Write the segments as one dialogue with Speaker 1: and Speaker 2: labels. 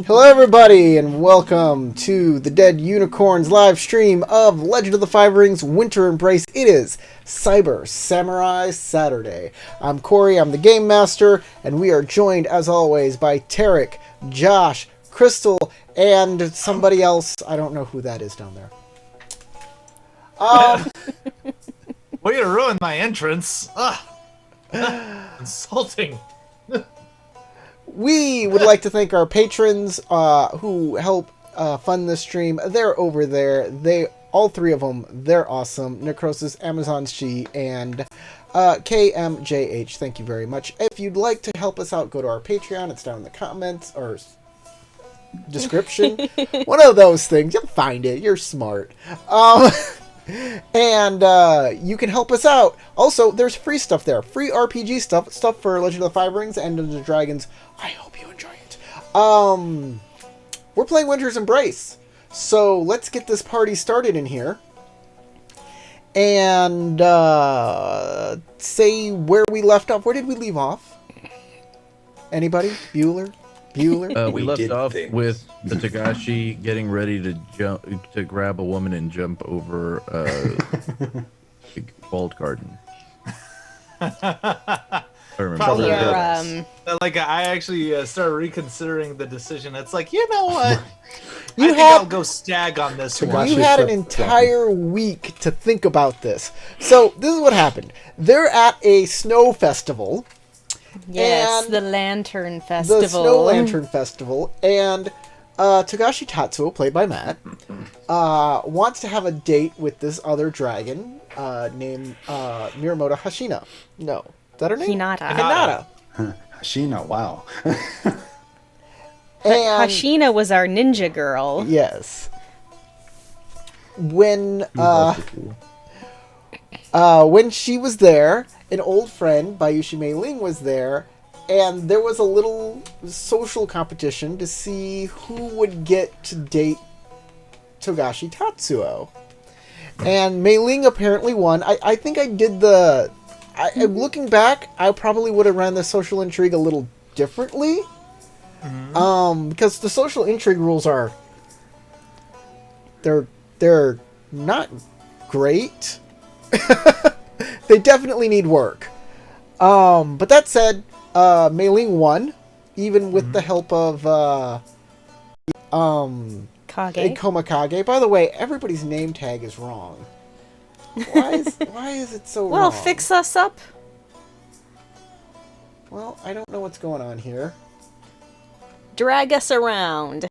Speaker 1: Hello everybody, and welcome to the Dead Unicorns live stream of Legend of the Five Rings Winter Embrace. It is Cyber Samurai Saturday. I'm Corey, I'm the Game Master, and we are joined, as always, by Tarek, Josh, Crystal, and somebody else. I don't know who that is down there.
Speaker 2: Way to ruin my entrance. Insulting.
Speaker 1: We would like to thank our patrons who help fund this stream. They're over there. All three of them, they're awesome. Necrosis, Amazon She, and KMJH. Thank you very much. If you'd like to help us out, go to our Patreon. It's down in the comments or description. One of those things. You'll find it. You're smart. And you can help us out. Also, there's free stuff there. Free RPG stuff for Legend of the Five Rings and Dungeons & Dragons. I hope you enjoy it. We're playing Winter's Embrace. So let's get this party started in here. And say where we left off. Where did we leave off? Anybody? Bueller?
Speaker 3: We left off with the Tagashi getting ready to grab a woman and jump over a big walled garden. I remember.
Speaker 2: Probably I actually started reconsidering the decision. It's like, you know what? I'll go stag on this one.
Speaker 1: You had an entire week to think about this. So this is what happened. They're at a snow festival.
Speaker 4: Yes, the Lantern Festival.
Speaker 1: The Snow Lantern Festival. And Togashi Tatsuo, played by Matt, wants to have a date with this other dragon named Miramoto Hashina. No. Is that her name?
Speaker 4: Hinata.
Speaker 5: Hashina, wow.
Speaker 4: And Hashina was our ninja girl.
Speaker 1: Yes. When she was there, an old friend, Bayushi Mei Ling, was there, and there was a little social competition to see who would get to date Togashi Tatsuo. And Mei Ling apparently won. I think I did the... looking back, I probably would have ran the social intrigue a little differently. Mm-hmm. Because the social intrigue rules are... They're not great. They definitely need work. But that said, Mei Ling won, even with the help of Ikoma Kage. By the way, everybody's name tag is wrong. Why is it so wrong?
Speaker 4: Well, fix us up.
Speaker 1: Well, I don't know what's going on here.
Speaker 4: Drag us around.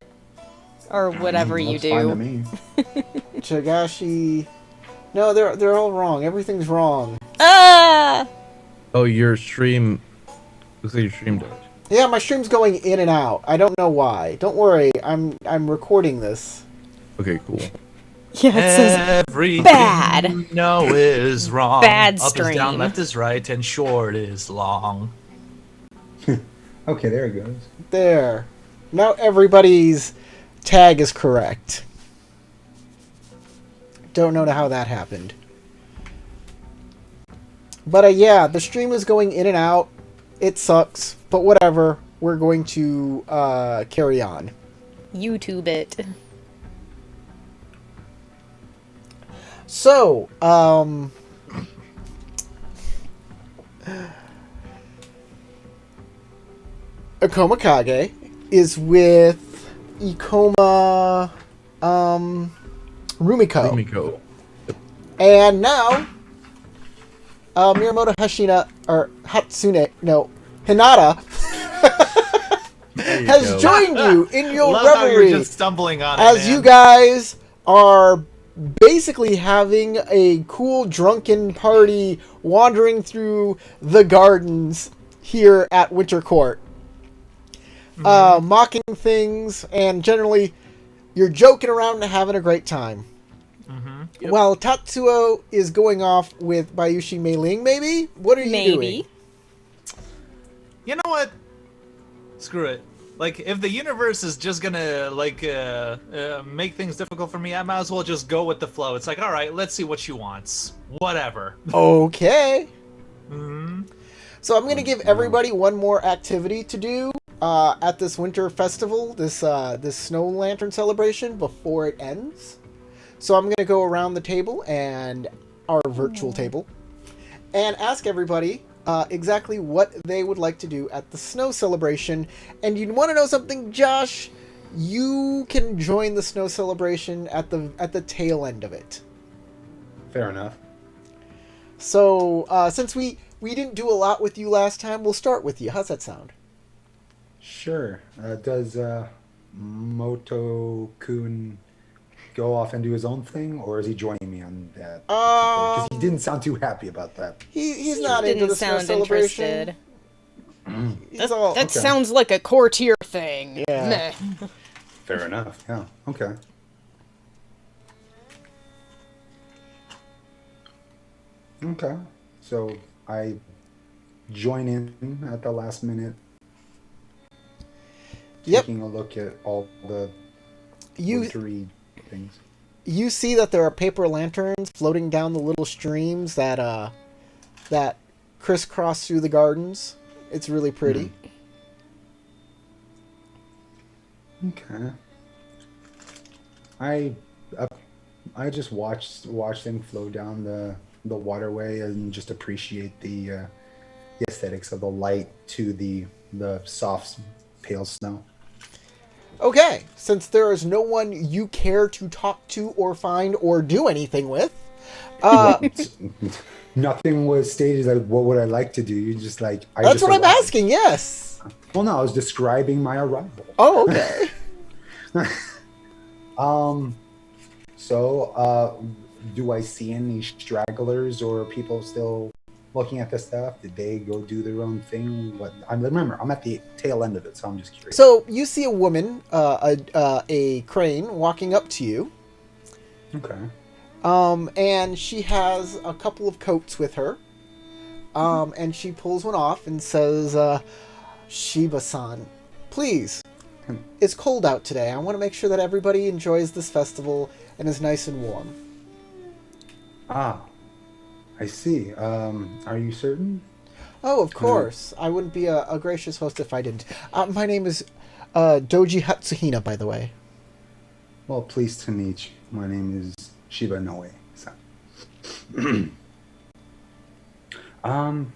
Speaker 4: Or whatever you do.
Speaker 5: Fine to me.
Speaker 1: Togashi... No, they're all wrong. Everything's wrong.
Speaker 4: Ah!
Speaker 3: Oh, your stream... Looks like your stream died.
Speaker 1: Yeah, my stream's going in and out. I don't know why. Don't worry, I'm recording this.
Speaker 3: Okay, cool.
Speaker 4: Yeah, it says
Speaker 2: everything
Speaker 4: bad.
Speaker 2: You know is wrong.
Speaker 4: Bad
Speaker 2: Up
Speaker 4: stream.
Speaker 2: is down, left is right, and short is long.
Speaker 5: Okay, there it goes.
Speaker 1: There. Now everybody's tag is correct. Don't know how that happened. But yeah, the stream is going in and out. It sucks, but whatever. We're going to carry on.
Speaker 4: YouTube it.
Speaker 1: So, Ikoma Kage is with Ikoma Rumiko. And now, Miramoto Hashina, or Hatsune, no, Hinata, has joined you in your
Speaker 2: Love how
Speaker 1: revelry.
Speaker 2: you're just stumbling on it,
Speaker 1: as
Speaker 2: man.
Speaker 1: you guys are basically having a cool drunken party wandering through the gardens here at Winter Court. Mocking things, and generally you're joking around and having a great time.
Speaker 2: Yep.
Speaker 1: While Tatsuo is going off with Bayushi Mei Ling, maybe? What are you doing?
Speaker 2: You know what? Screw it. Like, if the universe is just gonna, make things difficult for me, I might as well just go with the flow. It's like, alright, let's see what she wants. Whatever.
Speaker 1: Okay.
Speaker 2: Mm-hmm.
Speaker 1: So I'm going to give everybody one more activity to do, at this winter festival, this snow lantern celebration before it ends. So I'm going to go around the table and our virtual table and ask everybody exactly what they would like to do at the snow celebration. And you want to know something, Josh? You can join the snow celebration at the tail end of it.
Speaker 5: Fair enough.
Speaker 1: So since we didn't do a lot with you last time, we'll start with you. How's that sound?
Speaker 5: Sure. Does Moto-kun go off and do his own thing, or is he joining me on that? Because he didn't sound too happy about that.
Speaker 1: He's not
Speaker 4: Didn't
Speaker 1: into the snow
Speaker 4: sound
Speaker 1: celebration.
Speaker 4: interested. That
Speaker 5: okay.
Speaker 4: sounds like a courtier thing.
Speaker 1: Yeah.
Speaker 4: Meh.
Speaker 5: Fair enough. Yeah. Okay. Okay. So I join in at the last minute.
Speaker 1: Yep.
Speaker 5: Taking a look at all the wintry things.
Speaker 1: You see that there are paper lanterns floating down the little streams that crisscross through the gardens. It's really pretty.
Speaker 5: Okay. I just watch them flow down the waterway and just appreciate the aesthetics of the light to the soft pale snow.
Speaker 1: Okay, since there is no one you care to talk to or find or do anything with,
Speaker 5: nothing was stated like what would I like to do. You just like
Speaker 1: that's what I'm asking. Yes.
Speaker 5: Well, no, I was describing my arrival.
Speaker 1: Oh, okay.
Speaker 5: So, do I see any stragglers or people still looking at this stuff? Did they go do their own thing? Remember, I'm at the tail end of it, so I'm just curious.
Speaker 1: So you see a woman, a crane, walking up to you.
Speaker 5: Okay.
Speaker 1: And she has a couple of coats with her. And she pulls one off and says, Shiba-san, please. It's cold out today. I want to make sure that everybody enjoys this festival and is nice and warm.
Speaker 5: Ah, I see. Are you certain?
Speaker 1: Oh, of course. I wouldn't be a gracious host if I didn't. My name is Doji Hatsuhina, by the way.
Speaker 5: Well, pleased to meet you. My name is Shiba Noe-san. I'm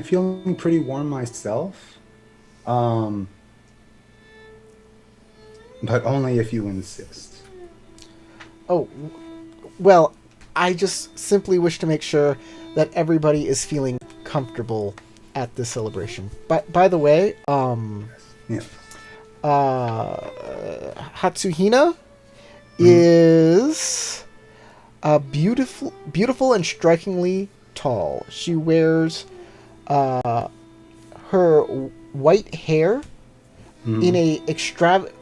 Speaker 5: feeling pretty warm myself. But only if you insist.
Speaker 1: Oh, well, I just simply wish to make sure that everybody is feeling comfortable at this celebration. By the way,
Speaker 5: Yeah.
Speaker 1: Hatsuhina is beautiful and strikingly tall. She wears her white hair in a extravagant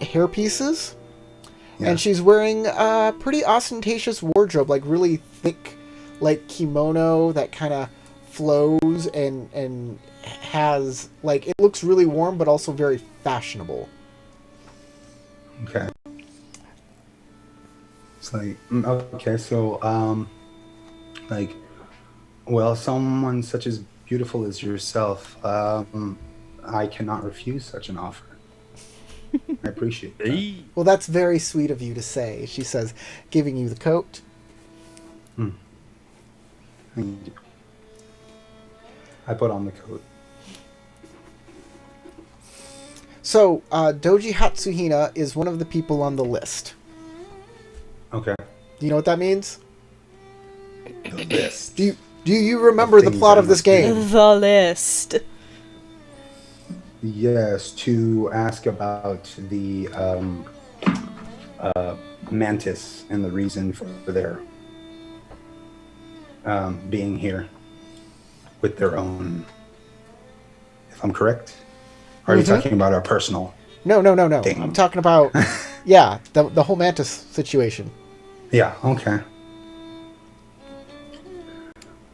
Speaker 1: hair pieces.
Speaker 5: Yeah.
Speaker 1: And she's wearing a pretty ostentatious wardrobe, like really thick, like kimono that kind of flows and has, like, it looks really warm but also very fashionable.
Speaker 5: Okay. It's like, okay, so, like, well, someone such as beautiful as yourself, I cannot refuse such an offer. I appreciate that.
Speaker 1: Well, that's very sweet of you to say, she says, giving you the coat.
Speaker 5: Thank you. I put on the coat.
Speaker 1: So, Doji Hatsuhina is one of the people on the list.
Speaker 5: Okay.
Speaker 1: Do you know what that means?
Speaker 5: The list.
Speaker 1: Do you remember the
Speaker 5: Things
Speaker 1: plot
Speaker 5: I
Speaker 1: of this
Speaker 5: must do.
Speaker 1: game?
Speaker 4: The list.
Speaker 5: Yes, to ask about the mantis and the reason for their being here with their own. If I'm correct, are you talking about our personal?
Speaker 1: No.
Speaker 5: Thing.
Speaker 1: I'm talking about, yeah, the whole mantis situation.
Speaker 5: Yeah. Okay.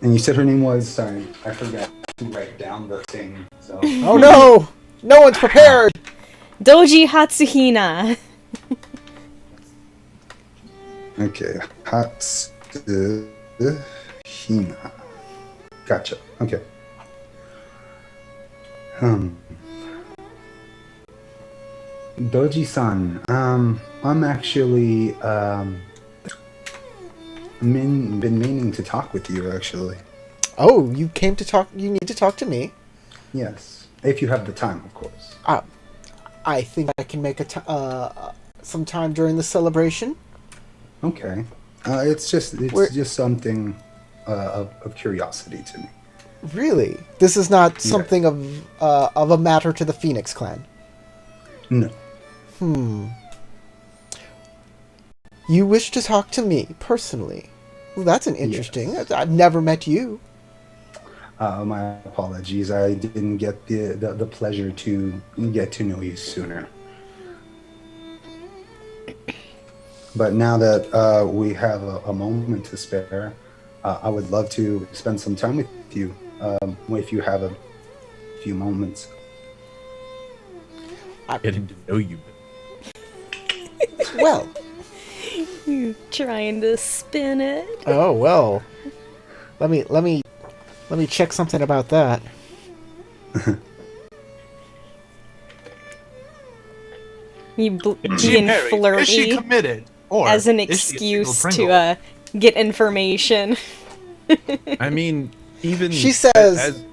Speaker 5: And you said her name was. Sorry, I forgot to write down the thing. So.
Speaker 1: Oh no! No one's prepared!
Speaker 4: Doji Hatsuhina.
Speaker 5: Okay, Hatsuhina. Gotcha. Okay. Hmm. Doji-san, I'm actually been meaning to talk with you actually.
Speaker 1: Oh, you came to talk. You need to talk to me.
Speaker 5: Yes, if you have the time, of course.
Speaker 1: I think I can make some time during the celebration.
Speaker 5: Okay. It's just something of curiosity to me.
Speaker 1: Really, this is not
Speaker 5: Yeah.
Speaker 1: something of a matter to the Phoenix Clan.
Speaker 5: No.
Speaker 1: You wish to talk to me personally. Well, that's an interesting.
Speaker 5: Yes.
Speaker 1: I've never met you.
Speaker 5: My apologies. I didn't get the pleasure to get to know you sooner. But now that we have a moment to spare, I would love to spend some time with you if you have a few moments.
Speaker 3: Getting to know you.
Speaker 1: Well,
Speaker 4: You trying to spin it?
Speaker 1: oh well. Let me check something about that.
Speaker 4: You
Speaker 2: Is she
Speaker 4: being
Speaker 2: married?
Speaker 4: flirty
Speaker 2: Is she committed? Or
Speaker 4: as an
Speaker 2: is she a single
Speaker 4: excuse
Speaker 2: Pringle?
Speaker 4: to get information.
Speaker 3: I mean, even
Speaker 1: She says,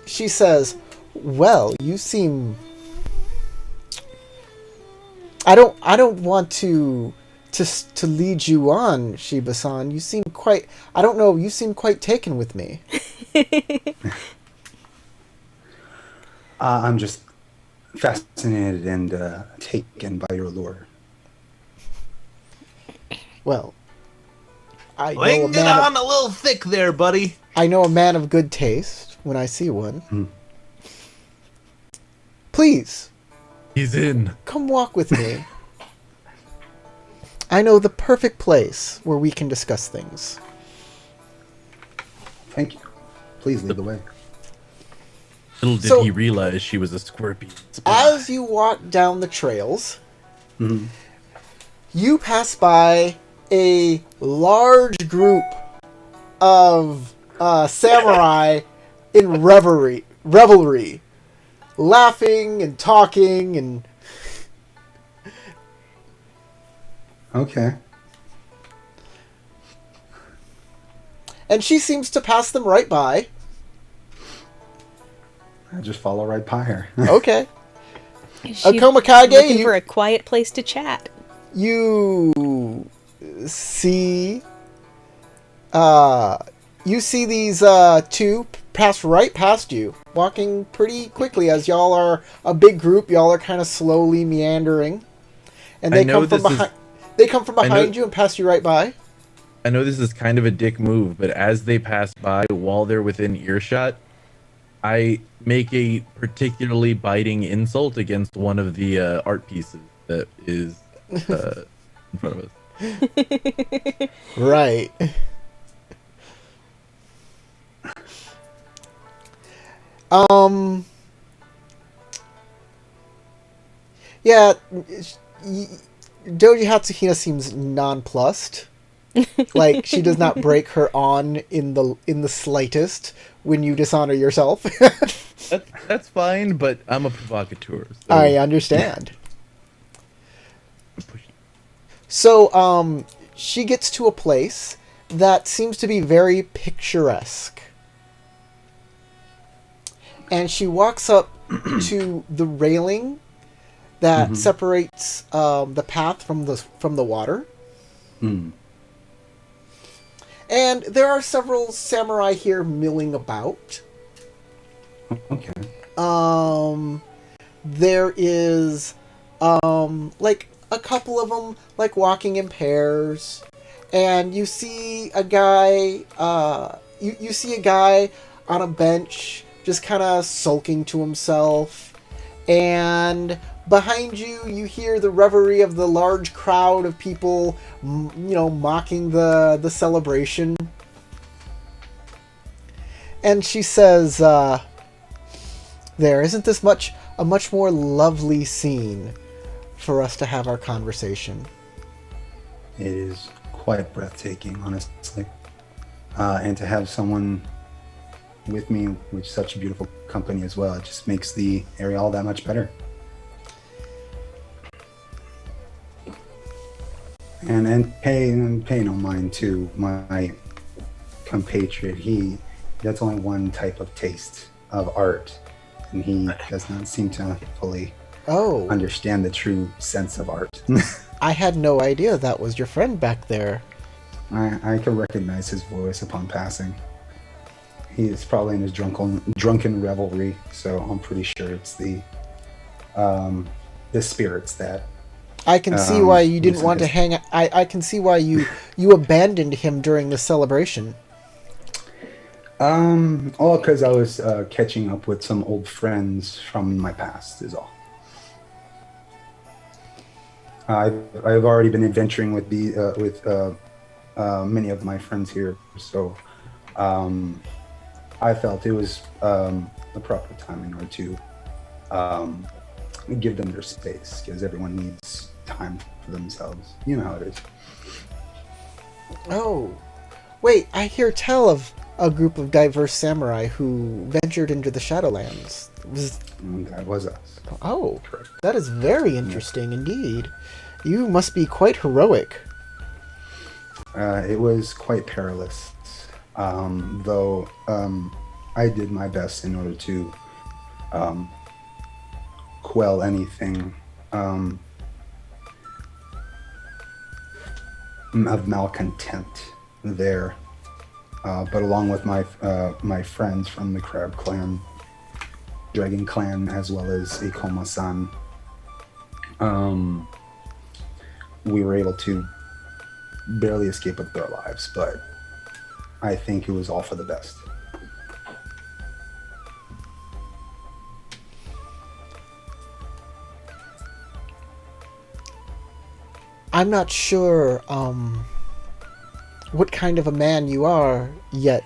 Speaker 1: she says, "Well, you seem. I don't want to lead you on, Shiba-san. You seem quite. I don't know. You seem quite taken with me."
Speaker 5: I'm just fascinated and taken by your lure.
Speaker 1: Well, I know a
Speaker 2: Laying it
Speaker 1: man.
Speaker 2: on a little thick there, buddy.
Speaker 1: I know a man of good taste when I see one.
Speaker 5: Hmm.
Speaker 1: Please,
Speaker 3: he's in.
Speaker 1: come walk with me. I know the perfect place where we can discuss things.
Speaker 5: Thank you. Please lead the way.
Speaker 3: Little did
Speaker 1: So-
Speaker 3: he realize she was a scorpion. spy.
Speaker 1: As you walk down the trails,
Speaker 5: Mhm.
Speaker 1: you pass by a large group of samurai in revelry, laughing and talking, and
Speaker 5: Okay.
Speaker 1: she seems to pass them right by.
Speaker 5: I just follow right by her.
Speaker 1: Okay.
Speaker 4: She
Speaker 1: Komakage,
Speaker 4: looking
Speaker 1: you-
Speaker 4: for a quiet place to chat.
Speaker 1: You see these two pass right past you, walking pretty quickly as y'all are a big group. Y'all are kind of slowly meandering, and
Speaker 3: I
Speaker 1: they
Speaker 3: know
Speaker 1: come from
Speaker 3: this is-
Speaker 1: behind. They come from
Speaker 3: I know-
Speaker 1: behind you and pass you right by.
Speaker 3: I know this is kind of a dick move, but as they pass by while they're within earshot, I make a particularly biting insult against one of the art pieces that is in front of us.
Speaker 1: Right. Yeah. Doji Hatsuhina seems nonplussed. Like she does not break her on in the slightest when you dishonor yourself.
Speaker 3: That's fine, but I'm a provocateur. So
Speaker 1: I understand. So, she gets to a place that seems to be very picturesque. And she walks up to the railing that separates the path from the water.
Speaker 5: Hmm.
Speaker 1: And there are several samurai here milling about.
Speaker 5: Okay.
Speaker 1: There is like a couple of them like walking in pairs, and you see a guy you see a guy on a bench just kind of sulking to himself, and behind you you hear the revelry of the large crowd of people mocking the celebration. And she says, there isn't this a much more lovely scene for us to have our conversation.
Speaker 5: It is quite breathtaking, honestly. And to have someone with me with such beautiful company as well. It just makes the area all that much better. And pay no mind to my compatriot. He that's only one type of taste of art, and he does not seem to fully
Speaker 1: Oh,
Speaker 5: understand the true sense of art.
Speaker 1: I had no idea that was your friend back there.
Speaker 5: I can recognize his voice upon passing. He is probably in his drunken revelry, so I'm pretty sure it's the spirits that.
Speaker 1: I can see why you didn't
Speaker 5: loosen
Speaker 1: want to
Speaker 5: his-
Speaker 1: hang. I can see why you abandoned him during the celebration.
Speaker 5: All because I was catching up with some old friends from my past is all. I've already been adventuring with many of my friends here, so I felt it was the proper time in order to give them their space, because everyone needs time for themselves. You know how it is.
Speaker 1: Oh, wait! I hear tell of a group of diverse samurai who ventured into the Shadowlands.
Speaker 5: And that was us.
Speaker 1: Oh,
Speaker 5: Correct.
Speaker 1: that is very interesting indeed. You must be quite heroic.
Speaker 5: It was quite perilous, though I did my best in order to quell anything of malcontent there. But along with my friends from the Crab Clan, Dragon Clan, as well as Ikoma-san, we were able to barely escape with our lives, but I think it was all for the best.
Speaker 1: I'm not sure what kind of a man you are yet,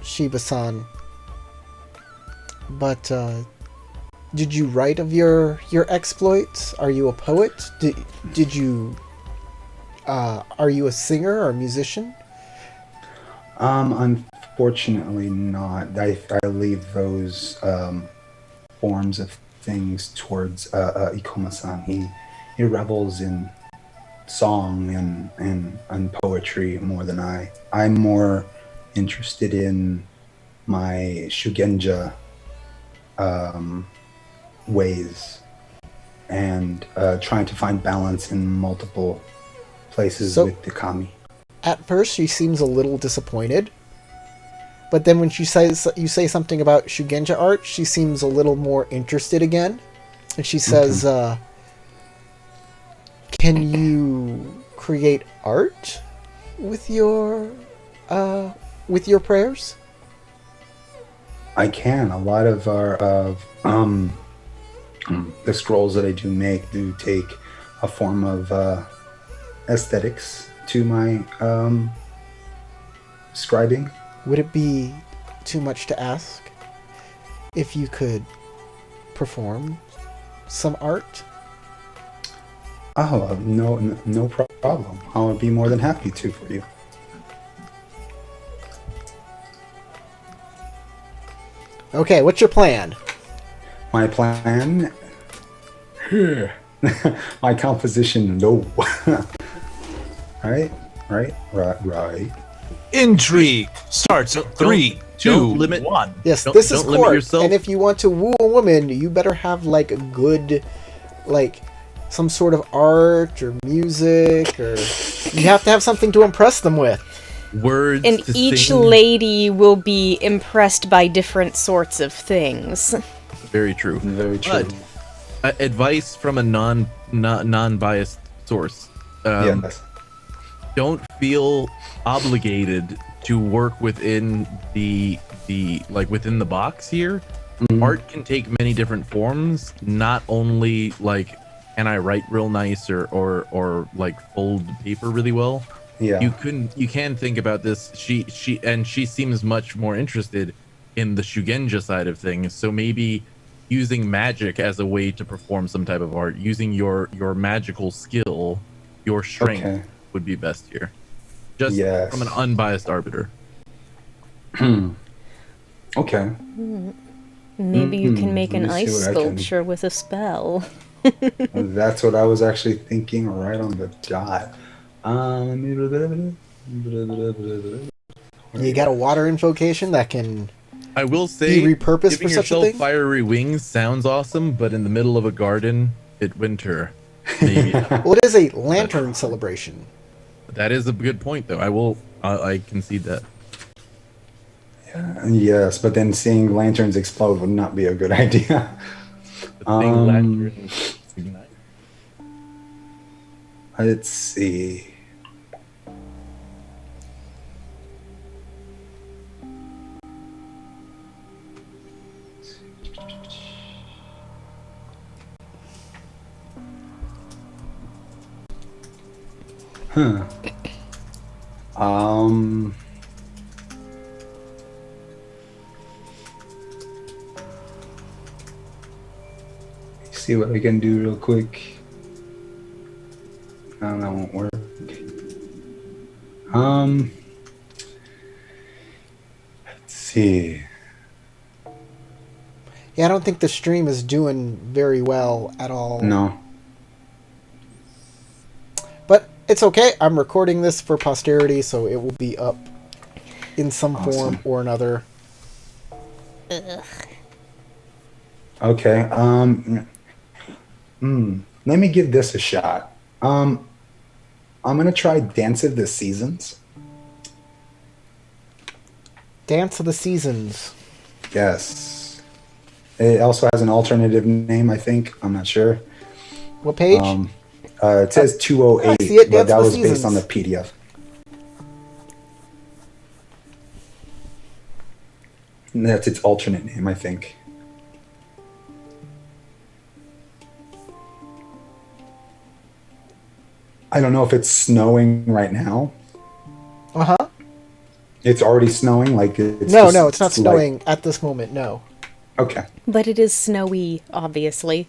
Speaker 1: Shiba-san. But did you write of your exploits? Are you a poet? Did you are you a singer or a musician?
Speaker 5: Unfortunately not. I leave those forms of things towards Ikoma-san. He revels in song and poetry more than I. I'm more interested in my Shugenja ways and trying to find balance in multiple places
Speaker 1: So-
Speaker 5: with the kami.
Speaker 1: At first, she seems a little disappointed, but then when you say something about Shugenja art, she seems a little more interested again, and she says, "Can you create art with your prayers?"
Speaker 5: I can. A lot of the scrolls that I do make do take a form of aesthetics to my scribing.
Speaker 1: Would it be too much to ask if you could perform some art?
Speaker 5: Oh, no problem. I would be more than happy to for you.
Speaker 1: Okay, what's your plan?
Speaker 5: My plan. My composition. No. Right.
Speaker 2: Intrigue starts at 3, 2,
Speaker 3: don't limit-
Speaker 2: 1.
Speaker 1: Yes,
Speaker 3: Don't-
Speaker 1: this is
Speaker 3: don't limit
Speaker 1: court,
Speaker 3: yourself.
Speaker 1: and if you want to woo a woman, you better have like a good, like some sort of art or music, or you have to have something to impress them with.
Speaker 3: Words
Speaker 4: And
Speaker 3: to
Speaker 4: each
Speaker 3: sing.
Speaker 4: lady will be impressed by different sorts of things.
Speaker 3: Very true.
Speaker 5: Very true.
Speaker 3: But advice from a non-biased source.
Speaker 5: Yes.
Speaker 3: Don't feel obligated to work within the within the box here. Art can take many different forms, not only like can I write real nice or like fold paper really well.
Speaker 5: Yeah.
Speaker 3: You can think about this. She seems much more interested in the Shugenja side of things, so maybe using magic as a way to perform some type of art, using your magical skill, your strength
Speaker 5: Okay.
Speaker 3: would be best here. Just
Speaker 5: Yes.
Speaker 3: from an unbiased arbiter.
Speaker 5: Okay.
Speaker 4: Maybe you can make
Speaker 5: Let
Speaker 4: an
Speaker 5: me see
Speaker 4: ice
Speaker 5: what I can-
Speaker 4: sculpture with a spell.
Speaker 5: That's what I was actually thinking right on the dot.
Speaker 1: You got a water invocation that can
Speaker 3: I will say,
Speaker 1: be repurposed
Speaker 3: giving
Speaker 1: for such a
Speaker 3: yourself
Speaker 1: thing?
Speaker 3: fiery wings sounds awesome, but in the middle of a garden at winter, maybe not.
Speaker 1: Well, it is a lantern celebration.
Speaker 3: That is a good point, though. I concede that.
Speaker 5: Yes, but then seeing lanterns explode would not be a good idea.
Speaker 3: The thing lanterns ignite.
Speaker 5: Let's see. Huh. Um. See what I can do real quick. No, that won't work. Let's see.
Speaker 1: Yeah, I don't think the stream is doing very well at all.
Speaker 5: No.
Speaker 1: But it's okay. I'm recording this for posterity, so it will be up in some form
Speaker 5: Awesome.
Speaker 1: or another.
Speaker 5: Okay. Let me give this a shot. I'm gonna try Dance of the Seasons.
Speaker 1: Dance of the Seasons.
Speaker 5: Yes. It also has an alternative name, I think. I'm not sure.
Speaker 1: What page?
Speaker 5: It says 208,
Speaker 1: I see it,
Speaker 5: but
Speaker 1: Dance
Speaker 5: that
Speaker 1: of the
Speaker 5: was based on the
Speaker 1: Seasons.
Speaker 5: PDF. And that's its alternate name, I think. I don't know if it's snowing right now.
Speaker 1: Uh-huh.
Speaker 5: It's already snowing, like it's
Speaker 1: No,
Speaker 5: just
Speaker 1: no, it's not
Speaker 5: slight-
Speaker 1: snowing at this moment, no.
Speaker 5: Okay.
Speaker 4: But it is snowy, obviously.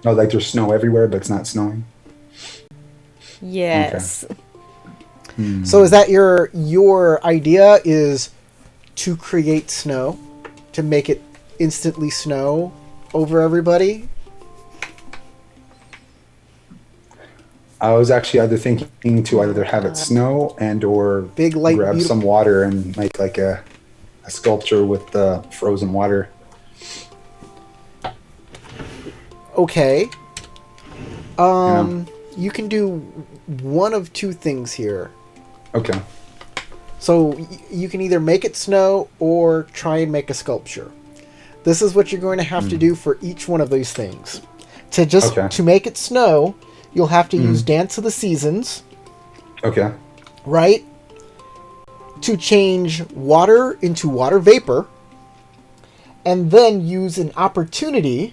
Speaker 5: No, like there's snow everywhere, but it's not snowing.
Speaker 4: Yes.
Speaker 1: So is that your idea is to create snow? To make it instantly snow over everybody?
Speaker 5: I was actually either thinking to either have it snow and or
Speaker 1: Big, light,
Speaker 5: grab
Speaker 1: beautiful-
Speaker 5: some water and make like a sculpture with the frozen water.
Speaker 1: Okay.
Speaker 5: Yeah.
Speaker 1: You can do one of two things here.
Speaker 5: Okay.
Speaker 1: So you can either make it snow or try and make a sculpture. This is what you're going to have to do for each one of those things. To make it snow, you'll have to use Dance of the Seasons,
Speaker 5: Okay.
Speaker 1: right? To change water into water vapor, and then use an opportunity.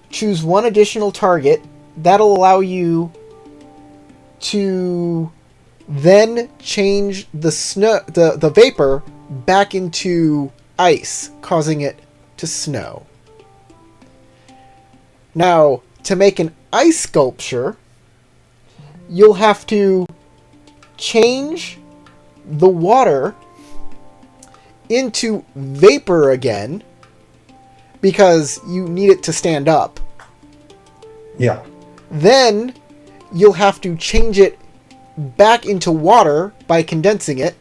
Speaker 1: Choose one additional target. That'll allow you to then change the snow, the vapor back into ice, causing it to snow. Now, to make an ice sculpture, you'll have to change the water into vapor again because you need it to stand up.
Speaker 5: Yeah.
Speaker 1: Then you'll have to change it back into water by condensing it,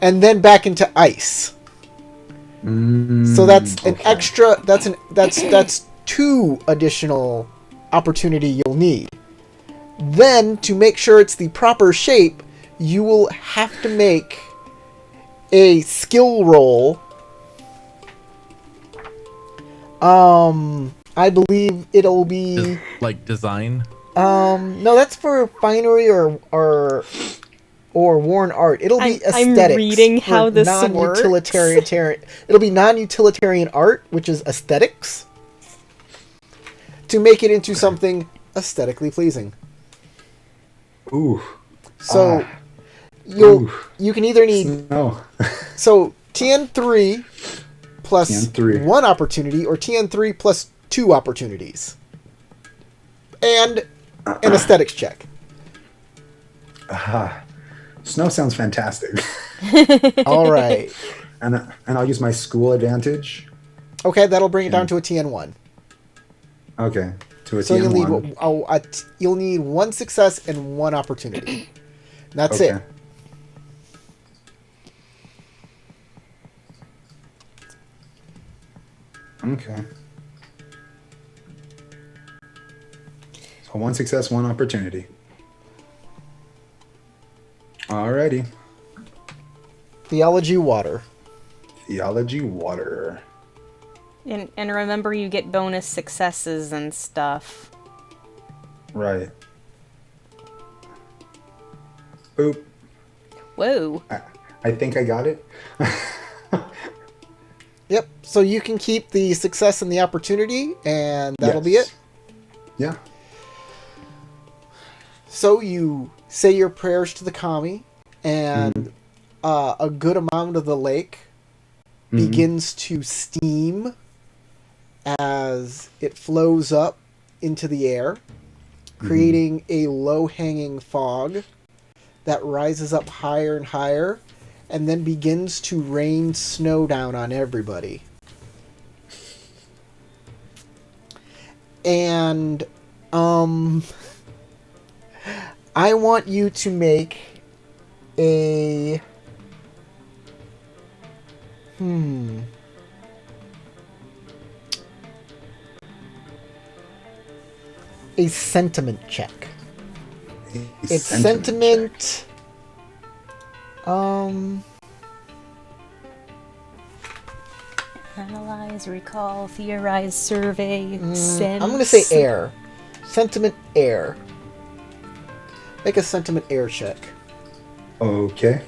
Speaker 1: and then back into ice. So that's an
Speaker 5: okay.
Speaker 1: extra. That's two additional opportunity you'll need. Then to make sure it's the proper shape, you will have to make a skill roll. I believe it'll be.
Speaker 3: Just like design.
Speaker 1: No, that's for finery or worn art. It'll be
Speaker 4: I'm
Speaker 1: aesthetics.
Speaker 4: reading
Speaker 1: for
Speaker 4: how this
Speaker 1: non-utilitarian. It'll be non-utilitarian art, which is aesthetics, to make it into something aesthetically pleasing.
Speaker 5: Ooh.
Speaker 1: So
Speaker 5: Ooh.
Speaker 1: you can either need
Speaker 5: No.
Speaker 1: so TN3 plus
Speaker 5: TN3.
Speaker 1: 1 opportunity or TN3 plus 2 opportunities. And an aesthetics check.
Speaker 5: Snow sounds fantastic.
Speaker 1: All right.
Speaker 5: And I'll use my school advantage.
Speaker 1: Okay, that'll bring it down to a TN1.
Speaker 5: Okay, to a
Speaker 1: So
Speaker 5: TN1.
Speaker 1: you'll need 1 success and 1 opportunity. That's
Speaker 5: Okay.
Speaker 1: it.
Speaker 5: Okay. So 1 success, 1 opportunity. Alrighty.
Speaker 1: Theology water.
Speaker 5: Theology water.
Speaker 4: And remember, you get bonus successes and stuff.
Speaker 5: Right. Boop.
Speaker 4: Whoa.
Speaker 5: I think I got it.
Speaker 1: Yep. So you can keep the success and the opportunity, and that'll be
Speaker 5: Yes.
Speaker 1: it.
Speaker 5: Yeah.
Speaker 1: So you say your prayers to the kami, and a good amount of the lake begins to steam as it flows up into the air, creating a low-hanging fog that rises up higher and higher, and then begins to rain snow down on everybody. And I want you to make a a sentiment check. It's sentiment.
Speaker 4: Analyze, recall, theorize, survey, sense.
Speaker 1: I'm gonna say air. Sentiment air. Make a sentiment air check.
Speaker 5: Okay.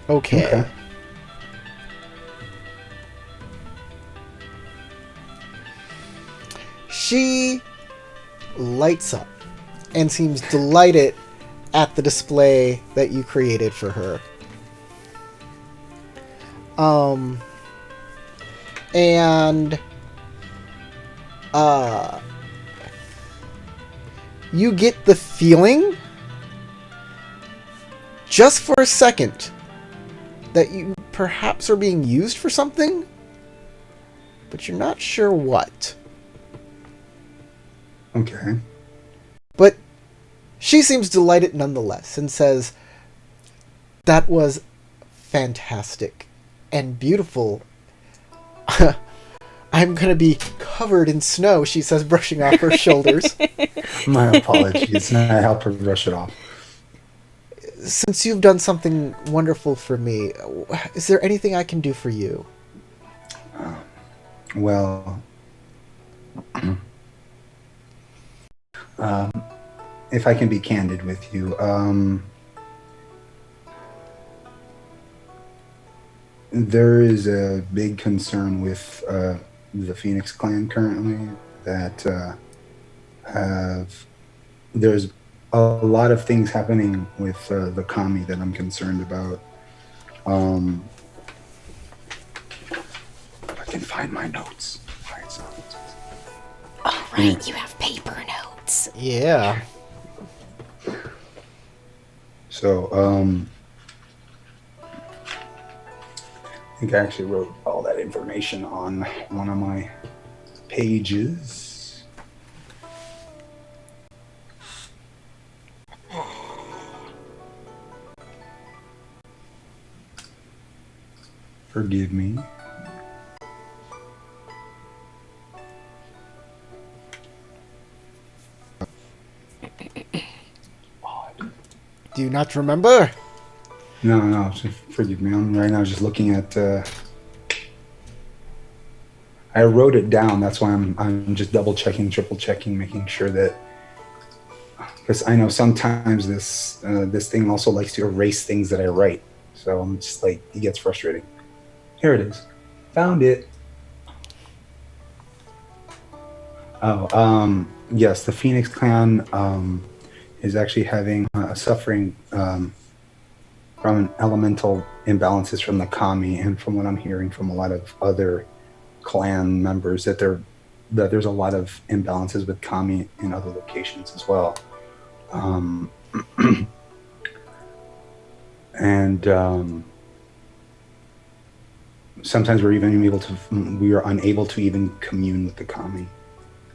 Speaker 1: Okay. She lights up and seems delighted at the display that you created for her. And you get the feeling just for a second that you perhaps are being used for something, but you're not sure what.
Speaker 5: Okay.
Speaker 1: But she seems delighted nonetheless and says, "That was fantastic and beautiful. I'm going to be covered in snow," she says, brushing off her shoulders.
Speaker 5: My apologies. I help her brush it off.
Speaker 1: "Since you've done something wonderful for me, is there anything I can do for you?"
Speaker 5: Well, if I can be candid with you, there is a big concern with the Phoenix clan currently that there's a lot of things happening with the kami that I'm concerned about. If I can find my notes.
Speaker 4: Oh, right, you have paper notes.
Speaker 1: Yeah.
Speaker 5: So, I think I actually wrote all that information on one of my pages. Forgive me.
Speaker 1: Do you not remember?
Speaker 5: No, just forgive me. I'm right now just looking at. I wrote it down. That's why I'm just double checking, triple checking, making sure that. Because I know sometimes this thing also likes to erase things that I write, so I'm just like, it gets frustrating. Here it is. Found it. Oh, yes, the Phoenix clan is actually having suffering from elemental imbalances from the kami, and from what I'm hearing from a lot of other clan members, that they're that there's a lot of imbalances with kami in other locations as well. Um, and sometimes we are unable to even commune with the kami.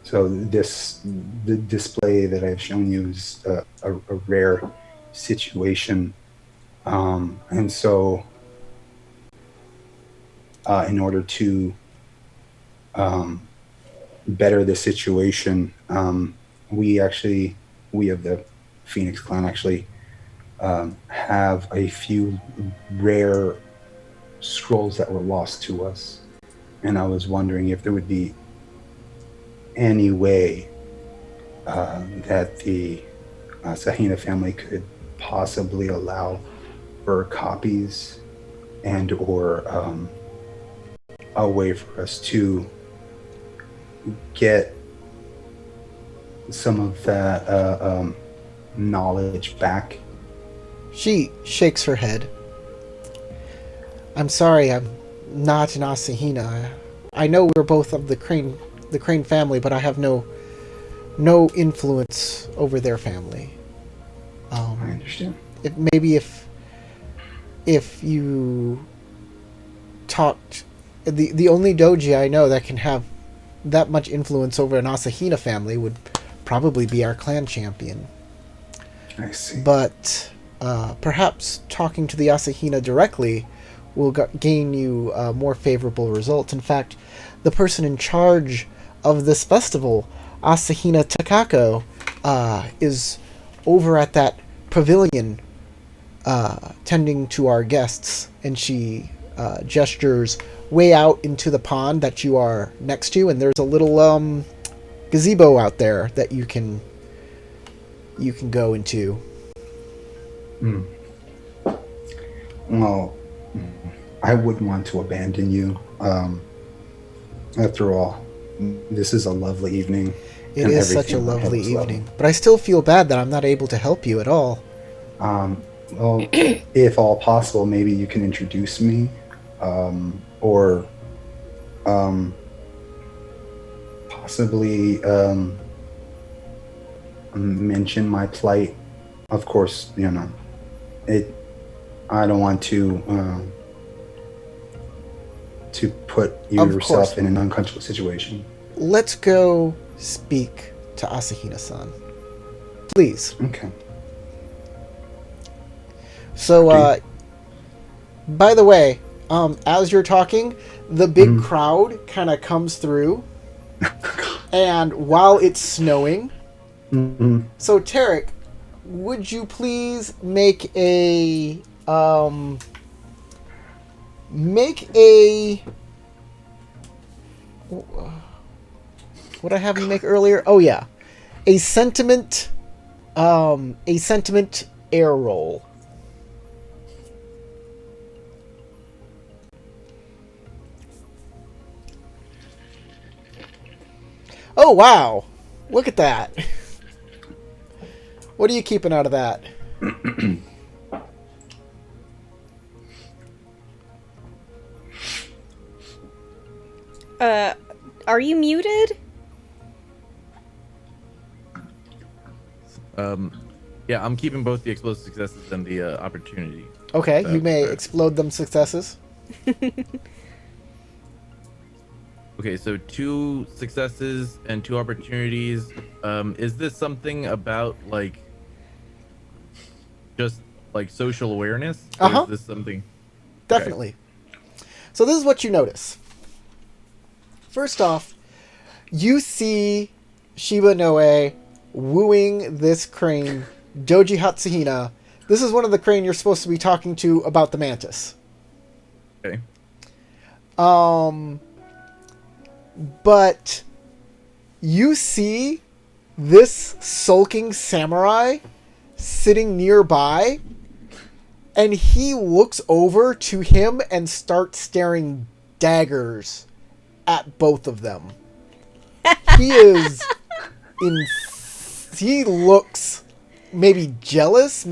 Speaker 5: So the display that I've shown you is a rare situation, and so in order to better the situation, we of the Phoenix Clan actually have a few rare scrolls that were lost to us, and I was wondering if there would be any way that the Sahina family could possibly allow for copies and or a way for us to get some of that knowledge back.
Speaker 1: She shakes her head. I'm sorry, I'm not an Asahina. I know we're both of the Crane family, but I have no influence over their family.
Speaker 5: I understand.
Speaker 1: If you talked, the only doji I know that can have that much influence over an Asahina family would probably be our clan champion.
Speaker 5: I see.
Speaker 1: But perhaps talking to the Asahina directly will gain you more favorable results. In fact, the person in charge of this festival, Asahina Takako, is over at that pavilion tending to our guests, and she gestures way out into the pond that you are next to, and there's a little gazebo out there that you can go into.
Speaker 5: Well, I wouldn't want to abandon you. After all, this is a lovely evening.
Speaker 1: It is such a lovely evening, but I still feel bad that I'm not able to help you at all.
Speaker 5: Well, if all possible, maybe you can introduce me, or possibly mention my plight. Of course, I don't want to put yourself in an uncomfortable situation.
Speaker 1: Let's go speak to Asahina-san, please.
Speaker 5: Okay.
Speaker 1: So, by the way, as you're talking, the big crowd kind of comes through, and while it's snowing, so Tarek, would you please make a what I have you make earlier? Oh yeah, a sentiment air roll. Oh wow, look at that. What are you keeping out of that?
Speaker 4: Are you muted?
Speaker 3: Yeah, I'm keeping both the explosive successes and the opportunity.
Speaker 1: Okay, you may explode them successes.
Speaker 3: Okay, so 2 successes and 2 opportunities. Is this something about just social awareness? Or is this something?
Speaker 1: Definitely. Okay. So this is what you notice. First off, you see Shiba Noe wooing this crane, Doji Hatsuhina. This is one of the crane you're supposed to be talking to about the mantis.
Speaker 3: Okay.
Speaker 1: But you see this sulking samurai sitting nearby, and he looks over to him and starts staring daggers at both of them. He is he looks maybe jealous,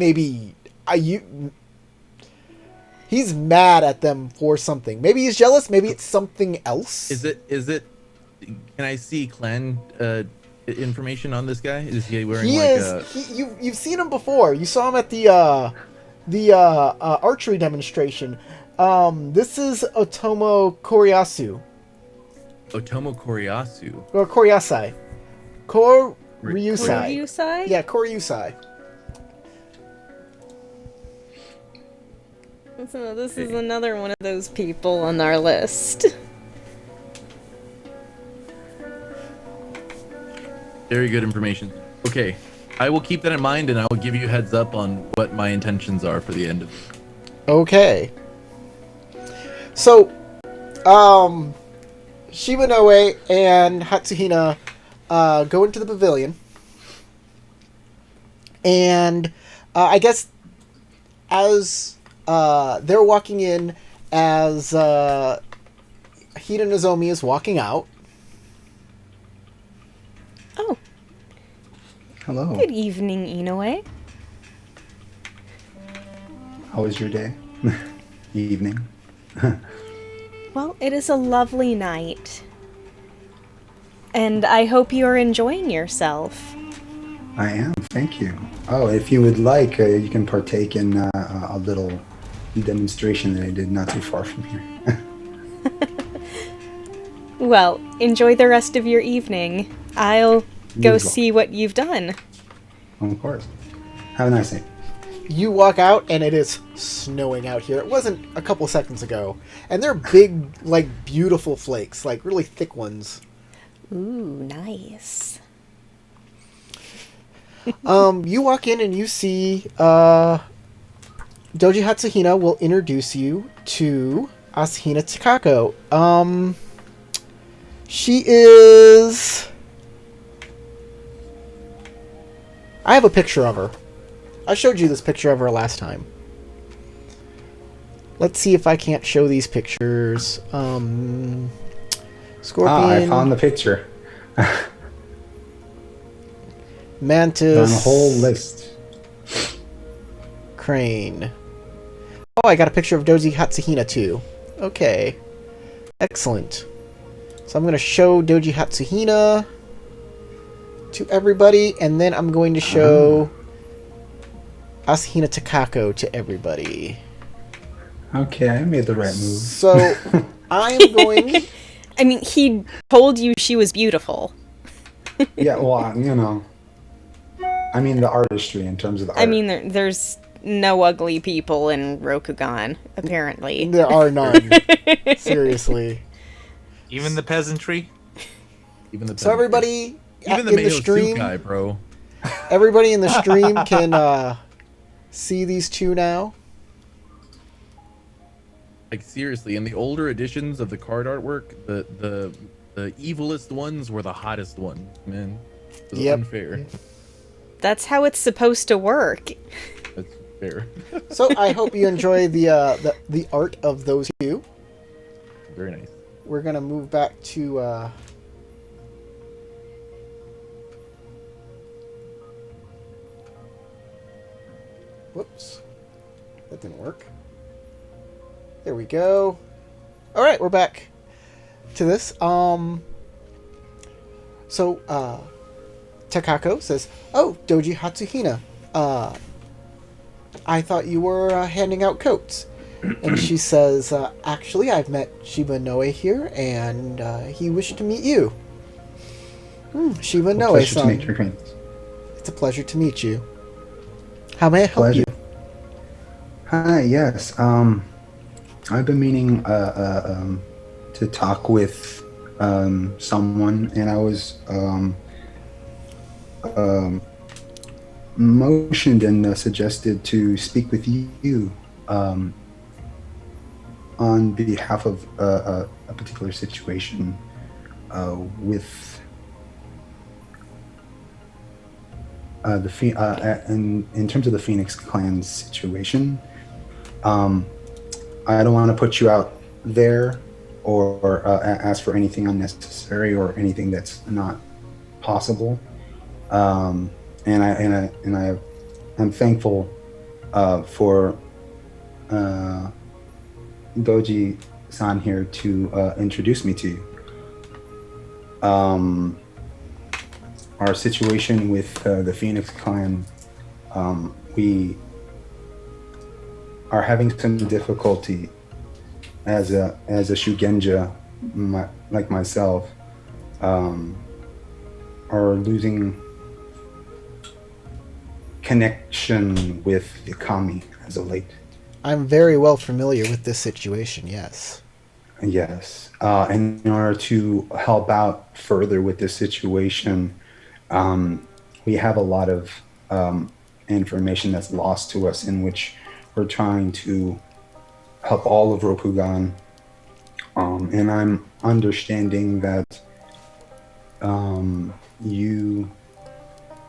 Speaker 1: he's mad at them for something. Maybe he's jealous, maybe it's something else.
Speaker 3: Is it can I see clan information on this guy? Is he wearing
Speaker 1: He
Speaker 3: like
Speaker 1: is.
Speaker 3: a?
Speaker 1: You've seen him before. You saw him at the archery demonstration. This is Otomo Koriyasu
Speaker 3: Otomo Koriyasu.
Speaker 1: or Koryasai. Koryusai.
Speaker 4: Ryusai?
Speaker 1: Yeah, Koryusai.
Speaker 4: So this is another one of those people on our list.
Speaker 3: Very good information. Okay, I will keep that in mind, and I will give you a heads up on what my intentions are for the end of it.
Speaker 1: Okay. So, Shibanoe and Hatsuhina go into the pavilion. And I guess as they're walking in, as Hida Nozomi is walking out.
Speaker 4: Oh,
Speaker 5: Hello.
Speaker 4: good evening, Inoue.
Speaker 5: How was your day? Evening.
Speaker 4: Well, it is a lovely night. And I hope you are enjoying yourself.
Speaker 5: I am. Thank you. Oh, if you would like, you can partake in a little demonstration that I did not too far from here.
Speaker 4: Well, enjoy the rest of your evening. I'll go
Speaker 5: You as well.
Speaker 4: see what you've done.
Speaker 5: Of course. Have a nice day.
Speaker 1: You walk out, and it is snowing out here. It wasn't a couple seconds ago. And they're big, like, beautiful flakes, like, really thick ones.
Speaker 4: Ooh, nice.
Speaker 1: You walk in, and you see, Doji Hatsuhina will introduce you to Asahina Takako. She is... I have a picture of her. I showed you this picture of her last time. Let's see if I can't show these pictures. Scorpion.
Speaker 5: I found the picture.
Speaker 1: Mantis.
Speaker 5: On a whole list.
Speaker 1: Crane. Oh, I got a picture of Doji Hatsuhina too. Okay. Excellent. So I'm going to show Doji Hatsuhina to everybody, and then I'm going to show Asahina Takako to everybody.
Speaker 5: Okay, I made the right move.
Speaker 1: So I'm going...
Speaker 4: I mean, he told you she was beautiful.
Speaker 5: Yeah, well, you know. I mean the artistry in terms of the art.
Speaker 4: I mean, there's no ugly people in Rokugan, apparently.
Speaker 1: There are none. Seriously.
Speaker 2: Even the peasantry.
Speaker 3: Even the
Speaker 1: So everybody
Speaker 3: even the
Speaker 1: in the
Speaker 3: Mayo
Speaker 1: stream,
Speaker 3: Sukai, bro.
Speaker 1: everybody in the stream can see these two now.
Speaker 3: Like seriously, in the older editions of the card artwork, the evilest ones were the hottest ones, man. It was
Speaker 1: Yep.
Speaker 3: unfair.
Speaker 4: That's how it's supposed to work.
Speaker 3: That's fair.
Speaker 1: So I hope you enjoy the art of those two.
Speaker 3: Very nice.
Speaker 1: We're gonna move back to whoops, that didn't work. There we go. All right, we're back to this. So Takako says, "Oh, Doji Hatsuhina, I thought you were handing out coats." And she says, "Actually, I've met Shiba Noe here, and he wished to meet you." Shiba Noe,
Speaker 5: Pleasure to
Speaker 1: son.
Speaker 5: meet your acquaintance.
Speaker 1: It's a pleasure to meet you. How may I help
Speaker 5: Pleasure.
Speaker 1: you?
Speaker 5: Hi, yes. I've been meaning to talk with someone, and I was motioned and suggested to speak with you on behalf of a particular situation with in terms of the Phoenix Clan's situation. I don't want to put you out there or ask for anything unnecessary or anything that's not possible. And I'm thankful for Doji-san here to introduce me to you. our situation with the Phoenix clan, we are having some difficulty as a Shugenja, like myself, are losing connection with the kami as of late.
Speaker 1: I'm very well familiar with this situation, yes.
Speaker 5: Yes. And in order to help out further with this situation, we have a lot of information that's lost to us, in which we're trying to help all of Rokugan. And I'm understanding that you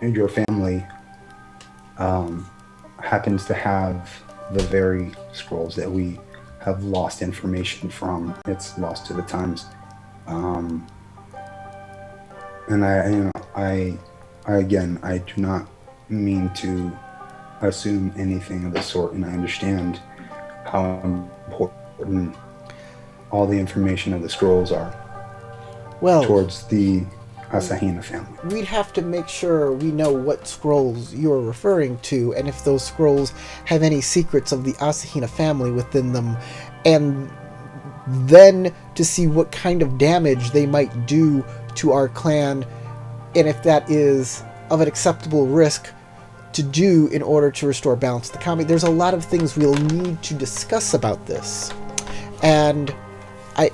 Speaker 5: and your family happens to have the very scrolls that we have lost information from. It's lost to the times. And I again, I do not mean to assume anything of the sort, and I understand how important all the information of the scrolls are towards the Asahina family.
Speaker 1: We'd have to make sure we know what scrolls you're referring to, and if those scrolls have any secrets of the Asahina family within them, and then to see what kind of damage they might do to our clan, and if that is of an acceptable risk to do in order to restore balance to the kami. There's a lot of things we'll need to discuss about this, and I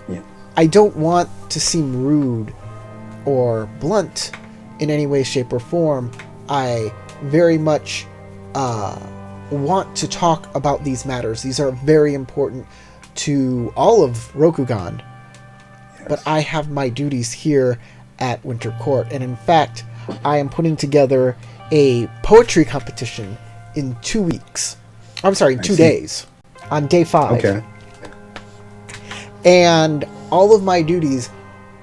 Speaker 1: don't want to seem rude or blunt in any way, shape, or form. I very much want to talk about these matters. These are very important to all of Rokugan. Yes. But I have my duties here at Winter Court, and in fact, I am putting together a poetry competition in 2 weeks. I'm sorry, in 2 days. On day 5.
Speaker 5: Okay.
Speaker 1: And all of my duties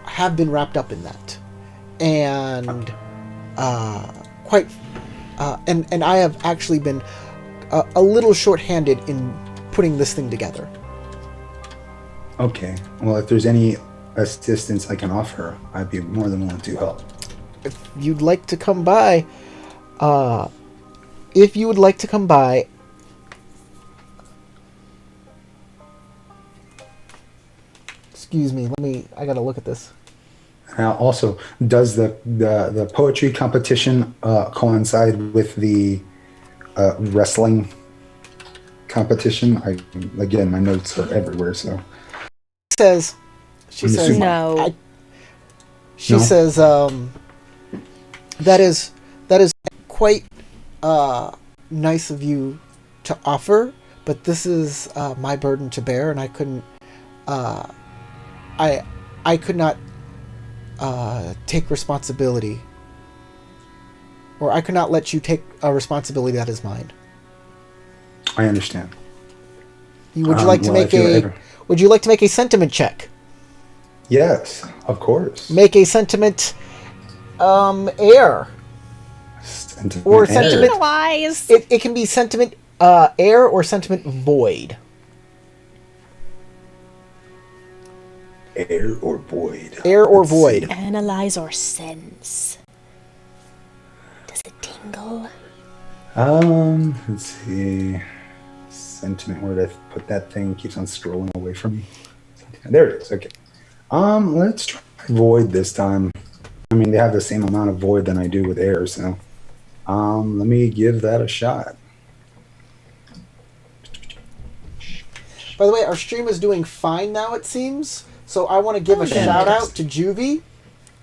Speaker 1: have been wrapped up in that. And and I have actually been a little short-handed in putting this thing together.
Speaker 5: Okay. Well, if there's any assistance I can offer, I'd be more than willing to help.
Speaker 1: If you'd like to come by, excuse me, I gotta look at this.
Speaker 5: Also, does the poetry competition coincide with the wrestling competition? Again, my notes are everywhere, so.
Speaker 1: She says
Speaker 4: no.
Speaker 1: She says that is quite nice of you to offer, but this is my burden to bear, and I couldn't I could not take responsibility, or I could not let you take a responsibility that is mine.
Speaker 5: I understand.
Speaker 1: Would you like to make a sentiment check?
Speaker 5: Yes, of course.
Speaker 1: Make a sentiment air. Or sentiment
Speaker 4: Penalize.
Speaker 1: It can be sentiment air or sentiment void.
Speaker 5: Air or void.
Speaker 1: Air or void.
Speaker 4: Analyze or sense. Does it tingle?
Speaker 5: Let's see. Sentiment. Where did I put that thing? Keeps on scrolling away from me. There it is. Okay. Let's try void this time. I mean, they have the same amount of void than I do with air, so let me give that a shot.
Speaker 1: By the way, our stream is doing fine now, it seems. So I want to give a shout out to Juvie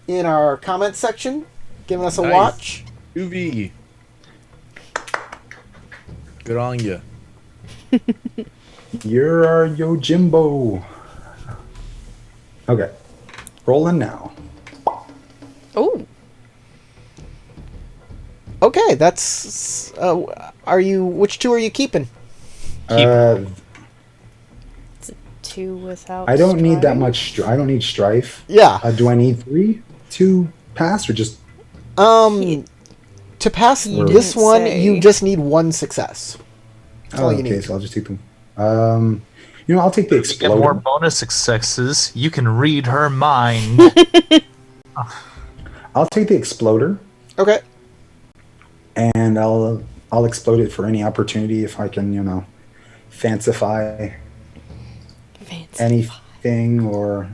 Speaker 1: in our comment section, giving us a watch.
Speaker 3: Juvie. Good on you.
Speaker 5: You're our Yojimbo. Okay. Rolling now.
Speaker 4: Oh.
Speaker 1: Okay, that's which two are you keeping?
Speaker 4: Two without
Speaker 5: I don't need that
Speaker 4: strife?
Speaker 5: much. I don't need strife.
Speaker 1: Yeah.
Speaker 5: Do I need 3 to pass, or just?
Speaker 1: To pass this
Speaker 4: didn't
Speaker 1: one,
Speaker 4: say.
Speaker 1: you just need 1 success. That's all you
Speaker 5: Okay,
Speaker 1: need.
Speaker 5: so I'll just take them. I'll take the
Speaker 2: To get more
Speaker 5: exploder.
Speaker 2: bonus successes, you can read her mind.
Speaker 5: I'll take the exploder,
Speaker 1: Okay.
Speaker 5: and I'll explode it for any opportunity if I can, fancify
Speaker 4: Fancy.
Speaker 5: anything, or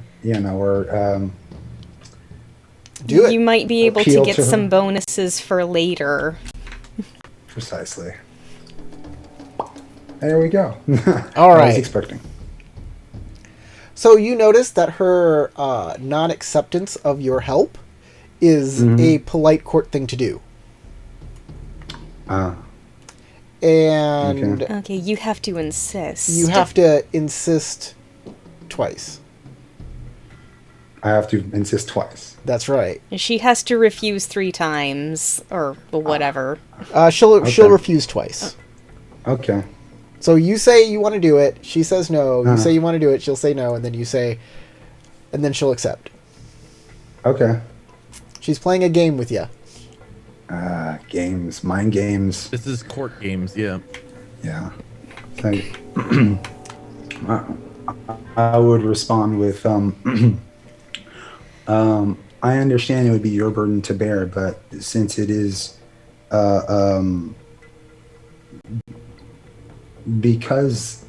Speaker 1: Do it.
Speaker 4: You might be able to
Speaker 5: Appeal
Speaker 4: get
Speaker 5: to her.
Speaker 4: some bonuses for later.
Speaker 5: precisely. There we go.
Speaker 1: All
Speaker 5: I
Speaker 1: right.
Speaker 5: was expecting.
Speaker 1: So you notice that her non-acceptance of your help is a polite court thing to do. And
Speaker 5: Okay.
Speaker 4: Okay, you have to insist.
Speaker 1: you have to insist twice.
Speaker 5: I have to insist twice.
Speaker 1: That's right.
Speaker 4: She has to refuse 3 times, or whatever.
Speaker 1: She'll
Speaker 5: Okay.
Speaker 1: refuse twice.
Speaker 5: Okay.
Speaker 1: So you say you want to do it. She says no. You
Speaker 5: Uh-huh.
Speaker 1: say you want to do it. She'll say no, and then you say, and then she'll accept.
Speaker 5: Okay.
Speaker 1: She's playing a game with you.
Speaker 5: Games. Mind games.
Speaker 3: This is court games, yeah.
Speaker 5: Yeah. Like, I would respond with, I understand it would be your burden to bear, but since it is, because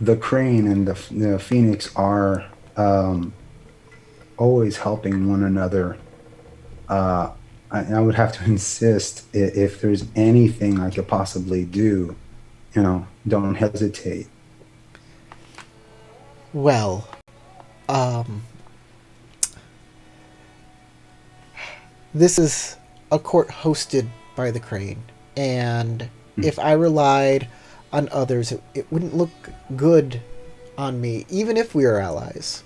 Speaker 5: the crane and the phoenix are always helping one another, I would have to insist, if there's anything I could possibly do, don't hesitate.
Speaker 1: Well, this is a court hosted by the Crane, and if I relied on others, it wouldn't look good on me, even if we are allies.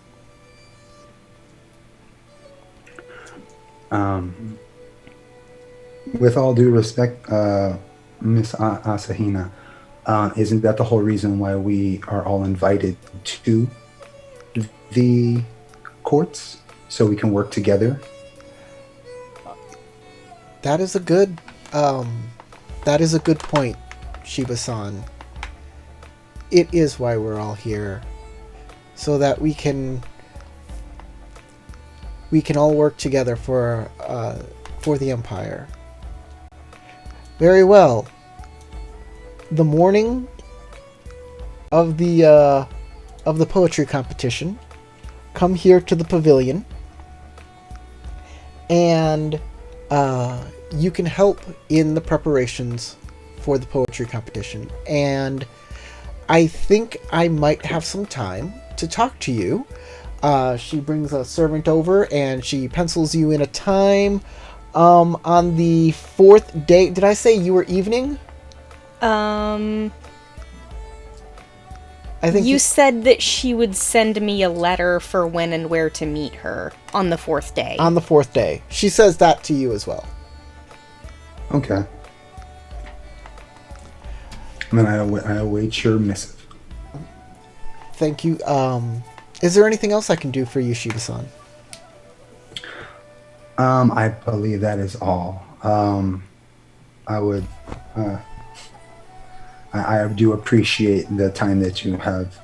Speaker 5: With all due respect, Miss Asahina, isn't that the whole reason why we are all invited to the courts, so we can work together?
Speaker 1: That is a good point, Shiba-san. It is why we're all here, so that we can all work together for the Empire. Very well. The morning of the poetry competition, come here to the pavilion, and you can help in the preparations for the poetry competition. And I think I might have some time to talk to you. She brings a servant over and she pencils you in a time on the 4th day. Did I say you were evening? I think
Speaker 4: You said that she would send me a letter for when and where to meet her on the 4th day.
Speaker 1: on the 4th day. She says that to you as well.
Speaker 5: Okay. And then I await your missive.
Speaker 1: Thank you. Is there anything else I can do for you, Shiba-san?
Speaker 5: I believe that is all. I would. I do appreciate the time that you have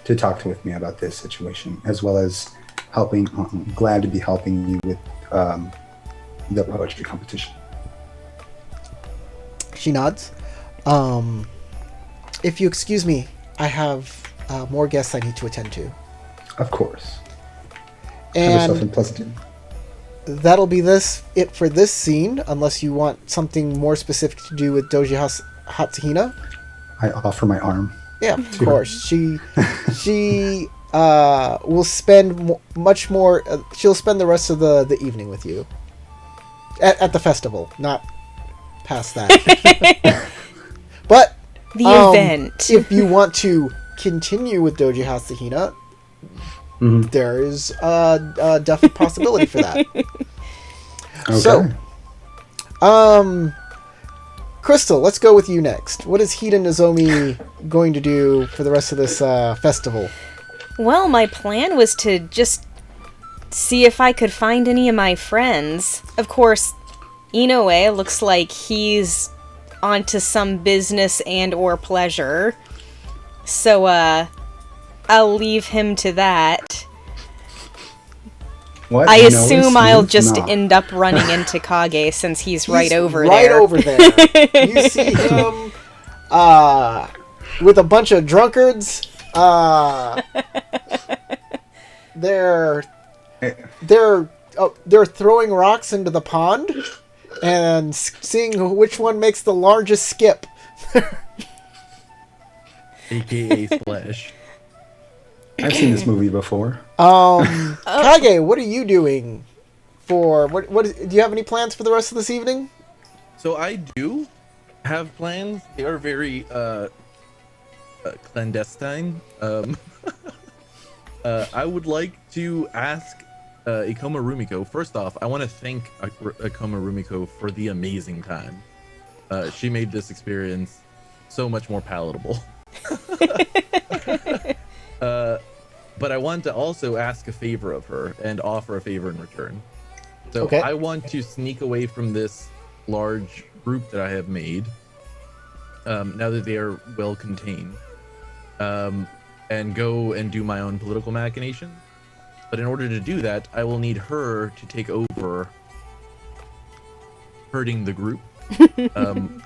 Speaker 5: to talk with me about this situation, as well as helping. I'm glad to be helping you with the poetry competition.
Speaker 1: She nods. If you excuse me, I have more guests I need to attend to.
Speaker 5: Of course. Have yourself in
Speaker 1: And
Speaker 5: Pleasanton.
Speaker 1: that'll be it for this scene, unless you want something more specific to do with Doji Hatsahina.
Speaker 5: I offer my arm.
Speaker 1: Yeah, of course. She will spend much more. She'll spend the rest of the evening with you at the festival, not past that. But
Speaker 4: The event.
Speaker 1: if you want to continue with Doji Hatsahina, there is a definite possibility for that.
Speaker 5: Okay.
Speaker 1: So, Crystal, let's go with you next. What is Hida Nozomi going to do for the rest of this festival?
Speaker 4: Well, my plan was to just see if I could find any of my friends. Of course, Inoue looks like he's onto some business and or pleasure. So, I'll leave him to that.
Speaker 5: What?
Speaker 4: I
Speaker 5: No,
Speaker 4: assume
Speaker 5: it's
Speaker 4: I'll
Speaker 5: smooth?
Speaker 4: just
Speaker 5: No.
Speaker 4: end up running into Kage since he's right
Speaker 1: He's
Speaker 4: over
Speaker 1: right
Speaker 4: there.
Speaker 1: over there. You see him with a bunch of drunkards. They're throwing rocks into the pond and seeing which one makes the largest skip.
Speaker 3: AKA Splash.
Speaker 5: I've seen this movie before.
Speaker 1: Kage, what are you doing for do you have any plans for the rest of this evening?
Speaker 3: So I do have plans. They are very clandestine. I would like to ask Ikoma Rumiko. First off, I want to thank Ikoma Rumiko for the amazing time. She made this experience so much more palatable. But I want to also ask a favor of her and offer a favor in return. So
Speaker 1: Okay.
Speaker 3: I want to sneak away from this large group that I have made, now that they are well contained, and go and do my own political machinations. But in order to do that, I will need her to take over herding the group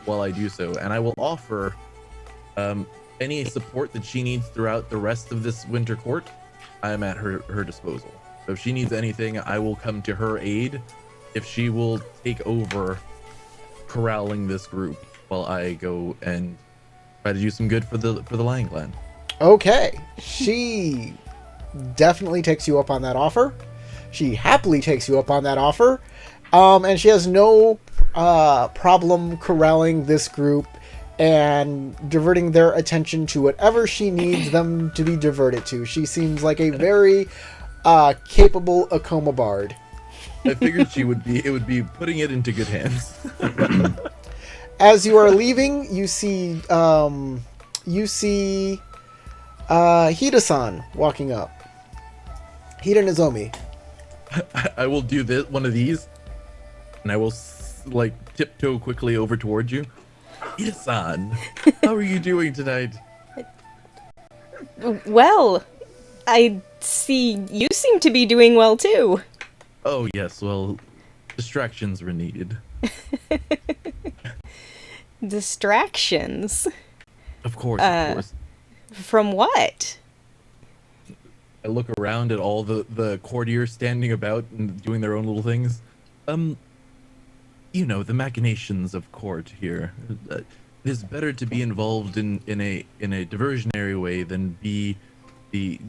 Speaker 3: while I do so. And I will offer any support that she needs throughout the rest of this winter court. I am at her disposal. So if she needs anything, I will come to her aid if she will take over corralling this group while I go and try to do some good for the Lion Clan.
Speaker 1: Okay. She definitely takes you up on that offer. She happily takes you up on that offer. And she has no problem corralling this group and diverting their attention to whatever she needs them to be diverted to. She seems like a very capable Akoma bard.
Speaker 3: I figured it would be putting it into good hands.
Speaker 1: As you are leaving, you see Hida-san walking up. Hida Nozomi.
Speaker 3: I will do one of these, and I will tiptoe quickly over towards you. Ida-san, how are you doing tonight?
Speaker 4: Well, I see you seem to be doing well too.
Speaker 3: Oh yes, well, distractions were needed.
Speaker 4: Distractions?
Speaker 3: Of course.
Speaker 4: From what?
Speaker 3: I look around at all the courtiers standing about and doing their own little things. You know, the machinations of court here. It is better to be involved in a diversionary way than be the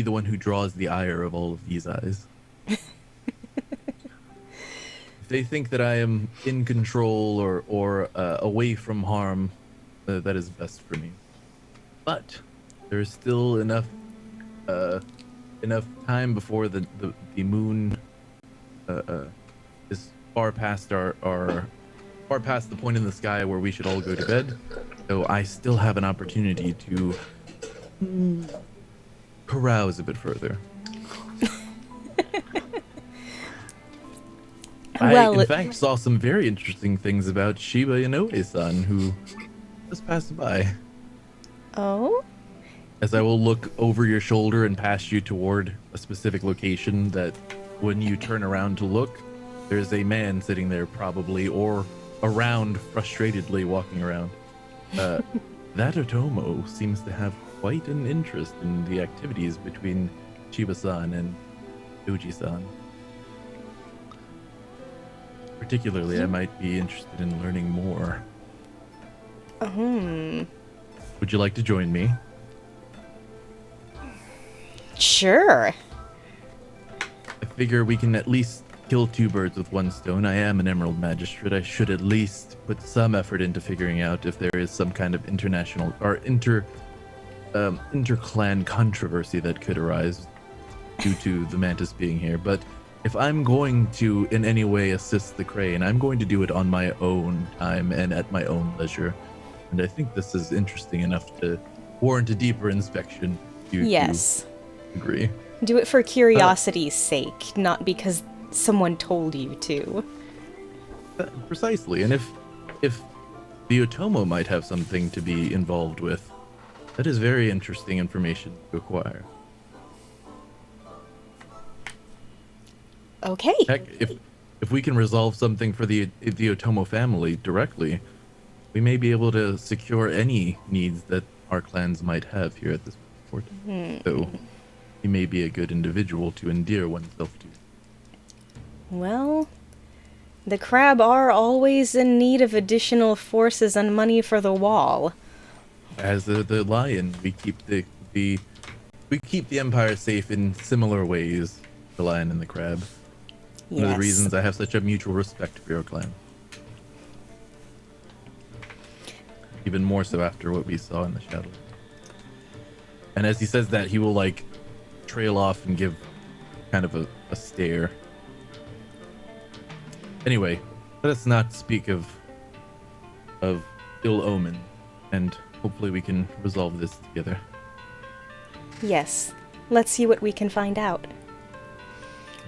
Speaker 3: one who draws the ire of all of these eyes. If they think that I am in control or away from harm, that is best for me. But there is still enough time before the moon is far past far past the point in the sky where we should all go to bed. So I still have an opportunity to carouse a bit further.
Speaker 4: Well,
Speaker 3: I, in fact, saw some very interesting things about Shiba Inoue-san, who just passed by.
Speaker 4: Oh?
Speaker 3: As I will look over your shoulder and pass you toward a specific location that when you turn around to look, there's a man sitting there probably, or around frustratedly walking around. That Otomo seems to have quite an interest in the activities between Chiba-san and Uji-san. Particularly, I might be interested in learning more. Would you like to join me?
Speaker 4: Sure.
Speaker 3: I figure we can at least kill two birds with one stone. I am an Emerald Magistrate. I should at least put some effort into figuring out if there is some kind of international or inter-clan controversy that could arise due to the mantis being here. But if I'm going to in any way assist the crane, I'm going to do it on my own time and at my own leisure. And I think this is interesting enough to warrant a deeper inspection.
Speaker 4: Yes.
Speaker 3: Agree.
Speaker 4: Do it for curiosity's sake, not because someone told you to.
Speaker 3: Precisely. And if the Otomo might have something to be involved with, that is very interesting information to acquire.
Speaker 4: Okay.
Speaker 3: Heck, if we can resolve something for the Otomo family directly, we may be able to secure any needs that our clans might have here at this port. So he may be a good individual to endear oneself to.
Speaker 4: Well, the crab are always in need of additional forces and money for the wall.
Speaker 3: As the lion, we keep the we keep the empire safe in similar ways. The lion and the crab. One of the reasons I have such a mutual respect for your clan. Even more so after what we saw in the shadows. And as he says that, he will like trail off and give kind of a stare. Anyway, let us not speak of ill omen, and hopefully we can resolve this together.
Speaker 4: Yes. Let's see what we can find out.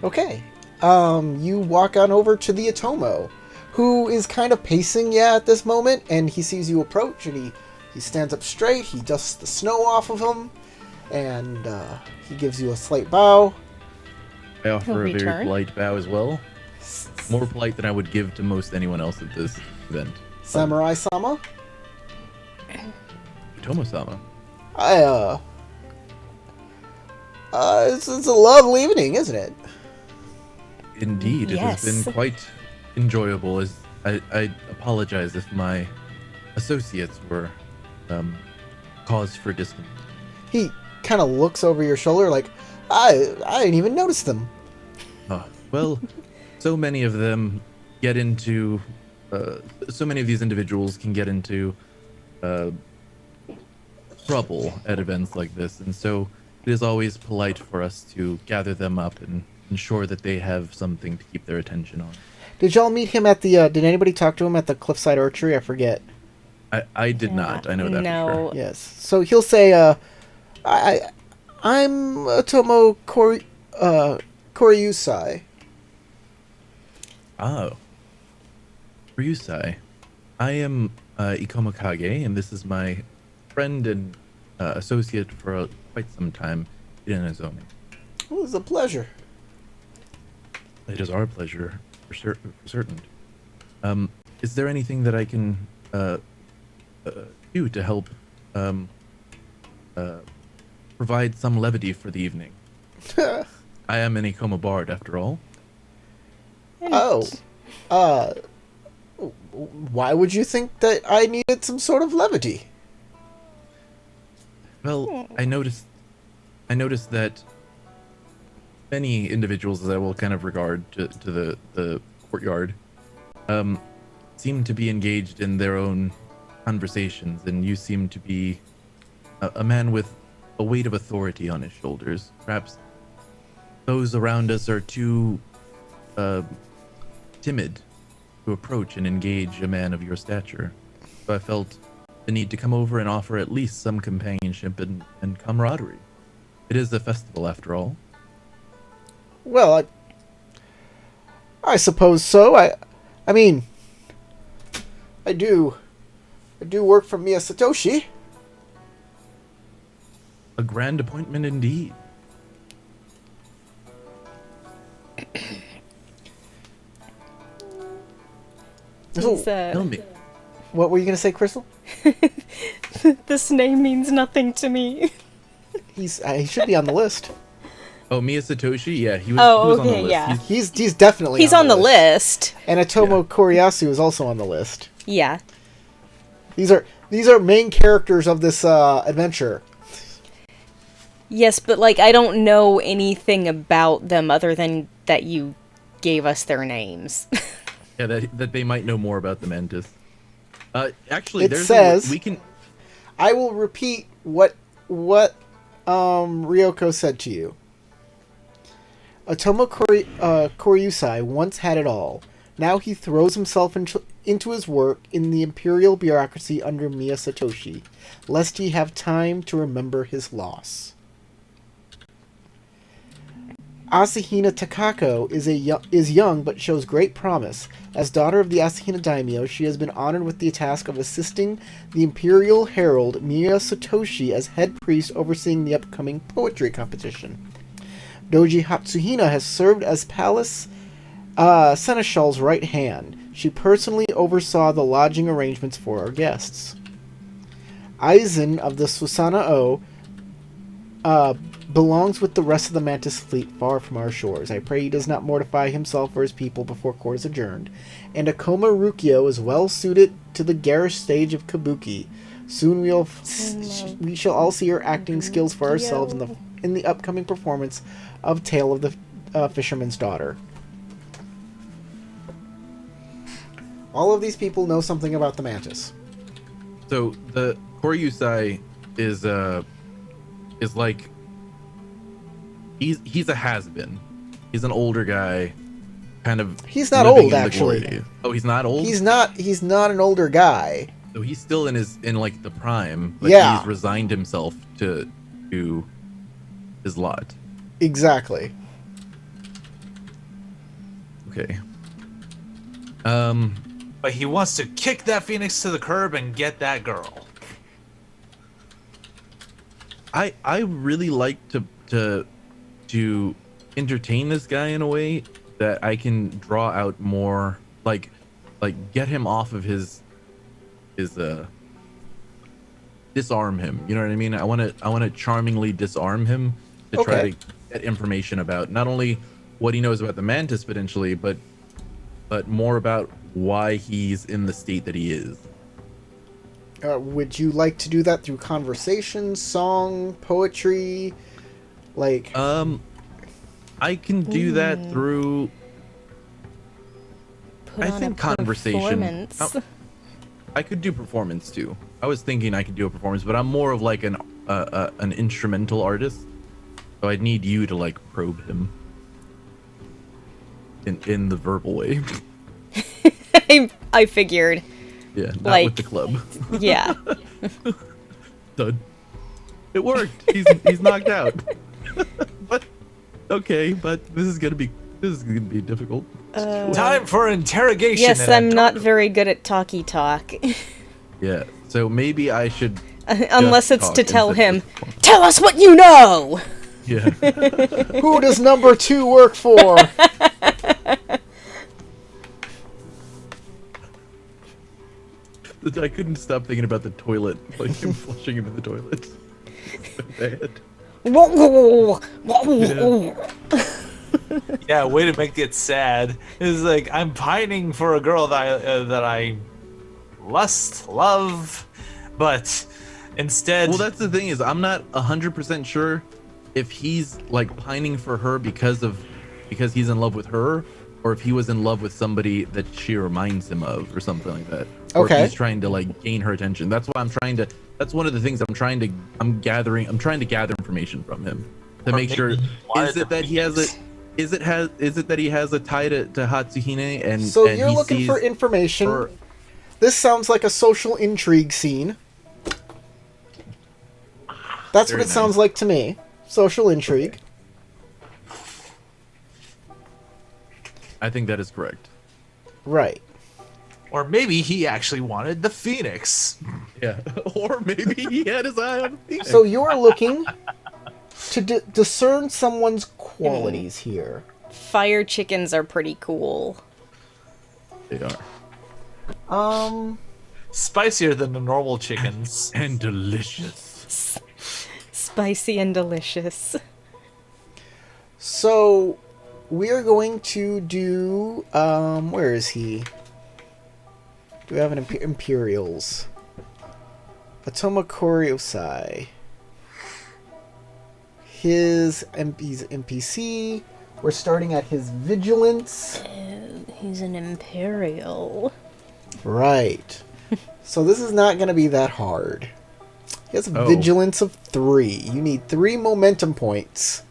Speaker 1: Okay. You walk on over to the Otomo, who is kind of pacing at this moment, and he sees you approach, and he stands up straight, he dusts the snow off of him, and he gives you a slight bow.
Speaker 3: I offer a very
Speaker 4: return.
Speaker 3: polite bow as well. More polite than I would give to most anyone else at this event.
Speaker 1: Samurai-sama?
Speaker 3: Tomo-sama.
Speaker 1: It's a lovely evening, isn't it?
Speaker 3: Indeed, it has
Speaker 4: Yes.
Speaker 3: been quite enjoyable. As I apologize if my associates were cause for discomfort.
Speaker 1: He kind of looks over your shoulder like, I didn't even notice them.
Speaker 3: Well, so many of them get into, so many of these individuals can get into trouble at events like this, and so it is always polite for us to gather them up and ensure that they have something to keep their attention on.
Speaker 1: Did y'all meet him at the, did anybody talk to him at the Cliffside Archery? I forget.
Speaker 3: I did not. I know that
Speaker 4: no.
Speaker 3: for sure.
Speaker 1: Yes. So he'll say, I'm Otomo Koryusai.
Speaker 3: Oh. Ryusai. I am Ikoma Kage, and this is my friend and associate for quite some time, Inazome.
Speaker 1: It was a pleasure.
Speaker 3: It is our pleasure, for certain. Is there anything that I can do to help provide some levity for the evening? I am an Ikoma bard, after all.
Speaker 1: Why would you think that I needed some sort of levity?
Speaker 3: Well, I noticed that many individuals that I will kind of regard to the courtyard seem to be engaged in their own conversations, and you seem to be a man with a weight of authority on his shoulders. Perhaps those around us are too timid to approach and engage a man of your stature. So I felt the need to come over and offer at least some companionship and camaraderie. It is a festival, after all.
Speaker 1: Well, I suppose so. I mean, I do work for Miya Satoshi.
Speaker 3: A grand appointment indeed.
Speaker 4: He's,
Speaker 3: Tell me.
Speaker 1: What were you gonna say, Crystal?
Speaker 4: this name means nothing to me.
Speaker 1: He should be on the list.
Speaker 3: Oh, Miya Satoshi? Yeah, he was on the
Speaker 4: okay,
Speaker 3: list.
Speaker 4: yeah.
Speaker 1: He's definitely
Speaker 4: He's on the list.
Speaker 1: And Otomo Koryusu is also on the list.
Speaker 4: Yeah.
Speaker 1: These are main characters of this adventure.
Speaker 4: Yes, but like I don't know anything about them other than that you gave us their names.
Speaker 3: Yeah, that they might know more about the Mantis. Actually,
Speaker 1: It
Speaker 3: there's
Speaker 1: says-
Speaker 3: we can.
Speaker 1: I will repeat what Ryoko said to you. Otomo Koryusai once had it all. Now he throws himself into his work in the imperial bureaucracy under Miya Satoshi, lest he have time to remember his loss. Asahina Takako is young but shows great promise. As daughter of the Asahina daimyo, she has been honored with the task of assisting the imperial herald Miya Satoshi as head priest overseeing the upcoming poetry competition. Doji Hatsuhina has served as Palace Seneschal's right hand. She personally oversaw the lodging arrangements for our guests. Aizen of the Susanoo belongs with the rest of the Mantis fleet far from our shores. I pray he does not mortify himself or his people before court is adjourned. And Akoma Rukio is well suited to the garish stage of Kabuki. Soon we shall all see her acting skills for ourselves in the upcoming performance of Tale of the Fisherman's Daughter. All of these people know something about the Mantis.
Speaker 3: So the Koryusai is like he's a has-been. He's an older guy, kind of.
Speaker 1: He's not
Speaker 3: living
Speaker 1: old,
Speaker 3: in the
Speaker 1: actually.
Speaker 3: glory days. Oh, he's not old.
Speaker 1: He's not an older guy.
Speaker 3: So he's still in like the prime, but
Speaker 1: Yeah.
Speaker 3: he's resigned himself to his lot.
Speaker 1: Exactly.
Speaker 3: Okay.
Speaker 2: But he wants to kick that phoenix to the curb and get that girl.
Speaker 3: I really like to entertain this guy in a way that I can draw out more, like get him off of his disarm him. You know what I mean? I want to charmingly disarm him to try to get information about not only what he knows about the Mantis potentially, but more about why he's in the state that he is.
Speaker 1: Would you like to do that through conversation, song, poetry? Like,
Speaker 3: I can do that through.
Speaker 4: Put
Speaker 3: I
Speaker 4: on
Speaker 3: think
Speaker 4: a
Speaker 3: conversation.
Speaker 4: performance.
Speaker 3: I could do performance too. I was thinking I could do a performance, but I'm more of like an instrumental artist, so I'd need you to like probe him in the verbal way.
Speaker 4: I figured.
Speaker 3: Yeah, not
Speaker 4: Like-
Speaker 3: with the club.
Speaker 4: Yeah.
Speaker 3: Dud. It worked. He's knocked out. But okay, but this is gonna be difficult.
Speaker 2: Time for interrogation.
Speaker 4: Yes,
Speaker 2: and
Speaker 4: I'm not
Speaker 2: Antonio.
Speaker 4: very good at talky talk.
Speaker 3: Yeah. So maybe I should.
Speaker 4: Unless it's
Speaker 3: talk
Speaker 4: to tell
Speaker 3: instead of
Speaker 4: him,
Speaker 3: just-
Speaker 4: tell us what you know!
Speaker 3: Yeah.
Speaker 1: who does number 2 work for?
Speaker 3: I couldn't stop thinking about the toilet, like him flushing into the toilet. So bad.
Speaker 2: Yeah, way to make it sad. It's like I'm pining for a girl that I love, but instead.
Speaker 3: Well, that's the thing is I'm not 100% sure if he's like pining for her because he's in love with her, or if he was in love with somebody that she reminds him of, or something like that. Or
Speaker 1: Okay.
Speaker 3: if he's trying to like gain her attention. That's why I'm trying to. That's one of the things I'm trying to gather information from him to
Speaker 2: Or
Speaker 3: make sure.
Speaker 2: maybe he wanted
Speaker 3: Is it that he has a? Is it that he has a tie to Hatsuhine and
Speaker 1: So
Speaker 3: and
Speaker 1: you're
Speaker 3: he
Speaker 1: looking
Speaker 3: sees
Speaker 1: for information.
Speaker 3: her-
Speaker 1: This sounds like a social intrigue scene. That's
Speaker 3: Very
Speaker 1: what it sounds like to me. Social intrigue.
Speaker 3: I think that is correct.
Speaker 1: Right.
Speaker 2: Or maybe he actually wanted the phoenix.
Speaker 3: Yeah. Or maybe he had his eye on the phoenix.
Speaker 1: So you're looking to discern someone's qualities here.
Speaker 4: Fire chickens are pretty cool.
Speaker 3: They are.
Speaker 2: Spicier than the normal chickens.
Speaker 3: And delicious.
Speaker 4: Spicy and delicious.
Speaker 1: So we are going to do where is he? Do we have an Imperials? Atoma Koryosai. He's NPC. We're starting at his vigilance.
Speaker 4: He's an imperial.
Speaker 1: Right. So this is not going to be that hard. He has a
Speaker 3: Oh.
Speaker 1: vigilance of 3. You need 3 momentum points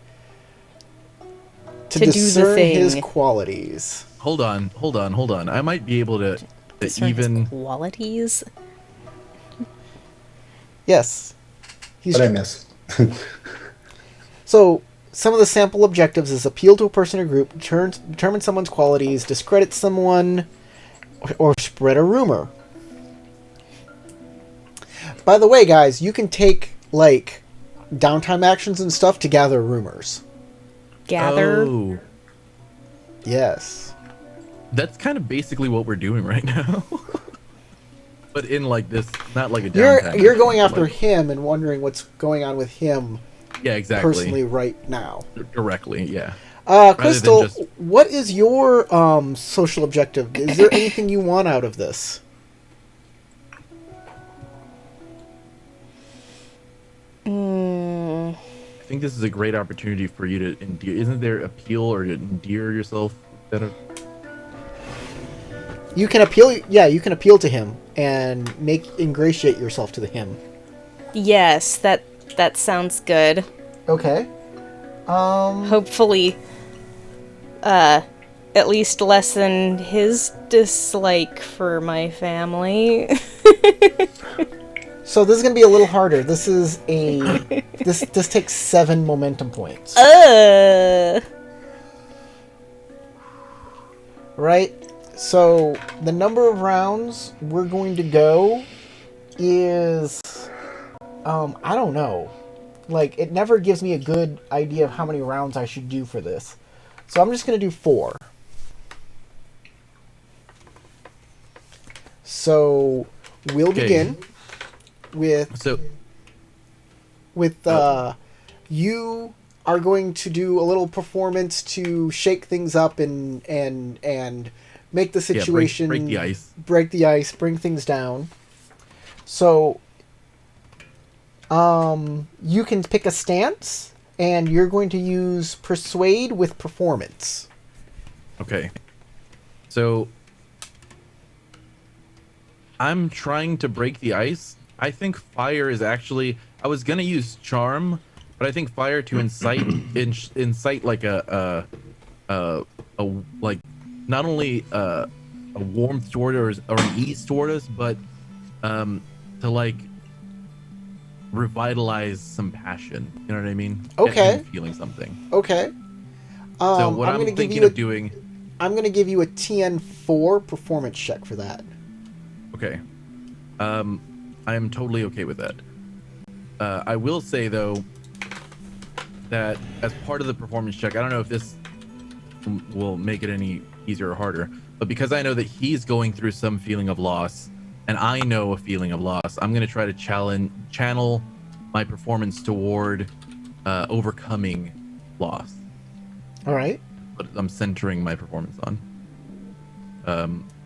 Speaker 1: to
Speaker 4: To do the
Speaker 1: discern his
Speaker 4: thing.
Speaker 1: qualities.
Speaker 3: Hold on. I might be able to
Speaker 4: Discern his
Speaker 3: even.
Speaker 4: qualities.
Speaker 1: Yes. He's
Speaker 5: What I miss?
Speaker 1: So, some of the sample objectives is appeal to a person or group, determine someone's qualities, discredit someone, or spread a rumor. By the way, guys, you can take, like, downtime actions and stuff to gather rumors.
Speaker 4: gather.
Speaker 3: Oh,
Speaker 1: Yes.
Speaker 3: that's kind of basically what we're doing right now. But in like this, not like a
Speaker 1: You're
Speaker 3: downtime.
Speaker 1: you're going
Speaker 3: but
Speaker 1: after
Speaker 3: like-
Speaker 1: him and wondering what's going on with him
Speaker 3: Yeah, exactly.
Speaker 1: personally right now.
Speaker 3: Directly, yeah. than
Speaker 1: Crystal,
Speaker 3: just-
Speaker 1: what is your social objective? Is there anything you want out of this?
Speaker 4: Mm,
Speaker 3: I think this is a great opportunity for you to endear. Isn't there appeal or to endear yourself instead of?
Speaker 1: You can appeal. Yeah, you can appeal to him and ingratiate yourself to him.
Speaker 4: yes, that sounds good.
Speaker 1: Okay.
Speaker 4: Hopefully, at least lessen his dislike for my family.
Speaker 1: So this is gonna be a little harder. This is a this takes 7 momentum points. Right? So the number of rounds we're going to go is I don't know. Like, it never gives me a good idea of how many rounds I should do for this. So I'm just going to do 4. So we'll
Speaker 3: Okay.
Speaker 1: begin with
Speaker 3: So
Speaker 1: you are going to do a little performance to shake things up and make the situation
Speaker 3: break the ice.
Speaker 1: break the ice, bring things down. So you can pick a stance, and you're going to use persuade with performance.
Speaker 3: Okay. So I'm trying to break the ice. I think fire is actually. I was gonna use charm, but I think fire to incite like a like not only a warmth toward us or an ease toward us, but to like revitalize some passion. You know what I mean? Get
Speaker 1: Okay.
Speaker 3: him feeling something.
Speaker 1: Okay.
Speaker 3: So what
Speaker 1: I'm
Speaker 3: I'm
Speaker 1: gonna give
Speaker 3: thinking
Speaker 1: you
Speaker 3: of doing.
Speaker 1: I'm going to give you a TN4 performance check for that.
Speaker 3: Okay. I am totally okay with that. I will say though that as part of the performance check, I don't know if this will make it any easier or harder, but because I know that he's going through some feeling of loss and I know a feeling of loss, I'm going to try to channel my performance toward overcoming loss.
Speaker 1: All right.
Speaker 3: But I'm centering my performance on.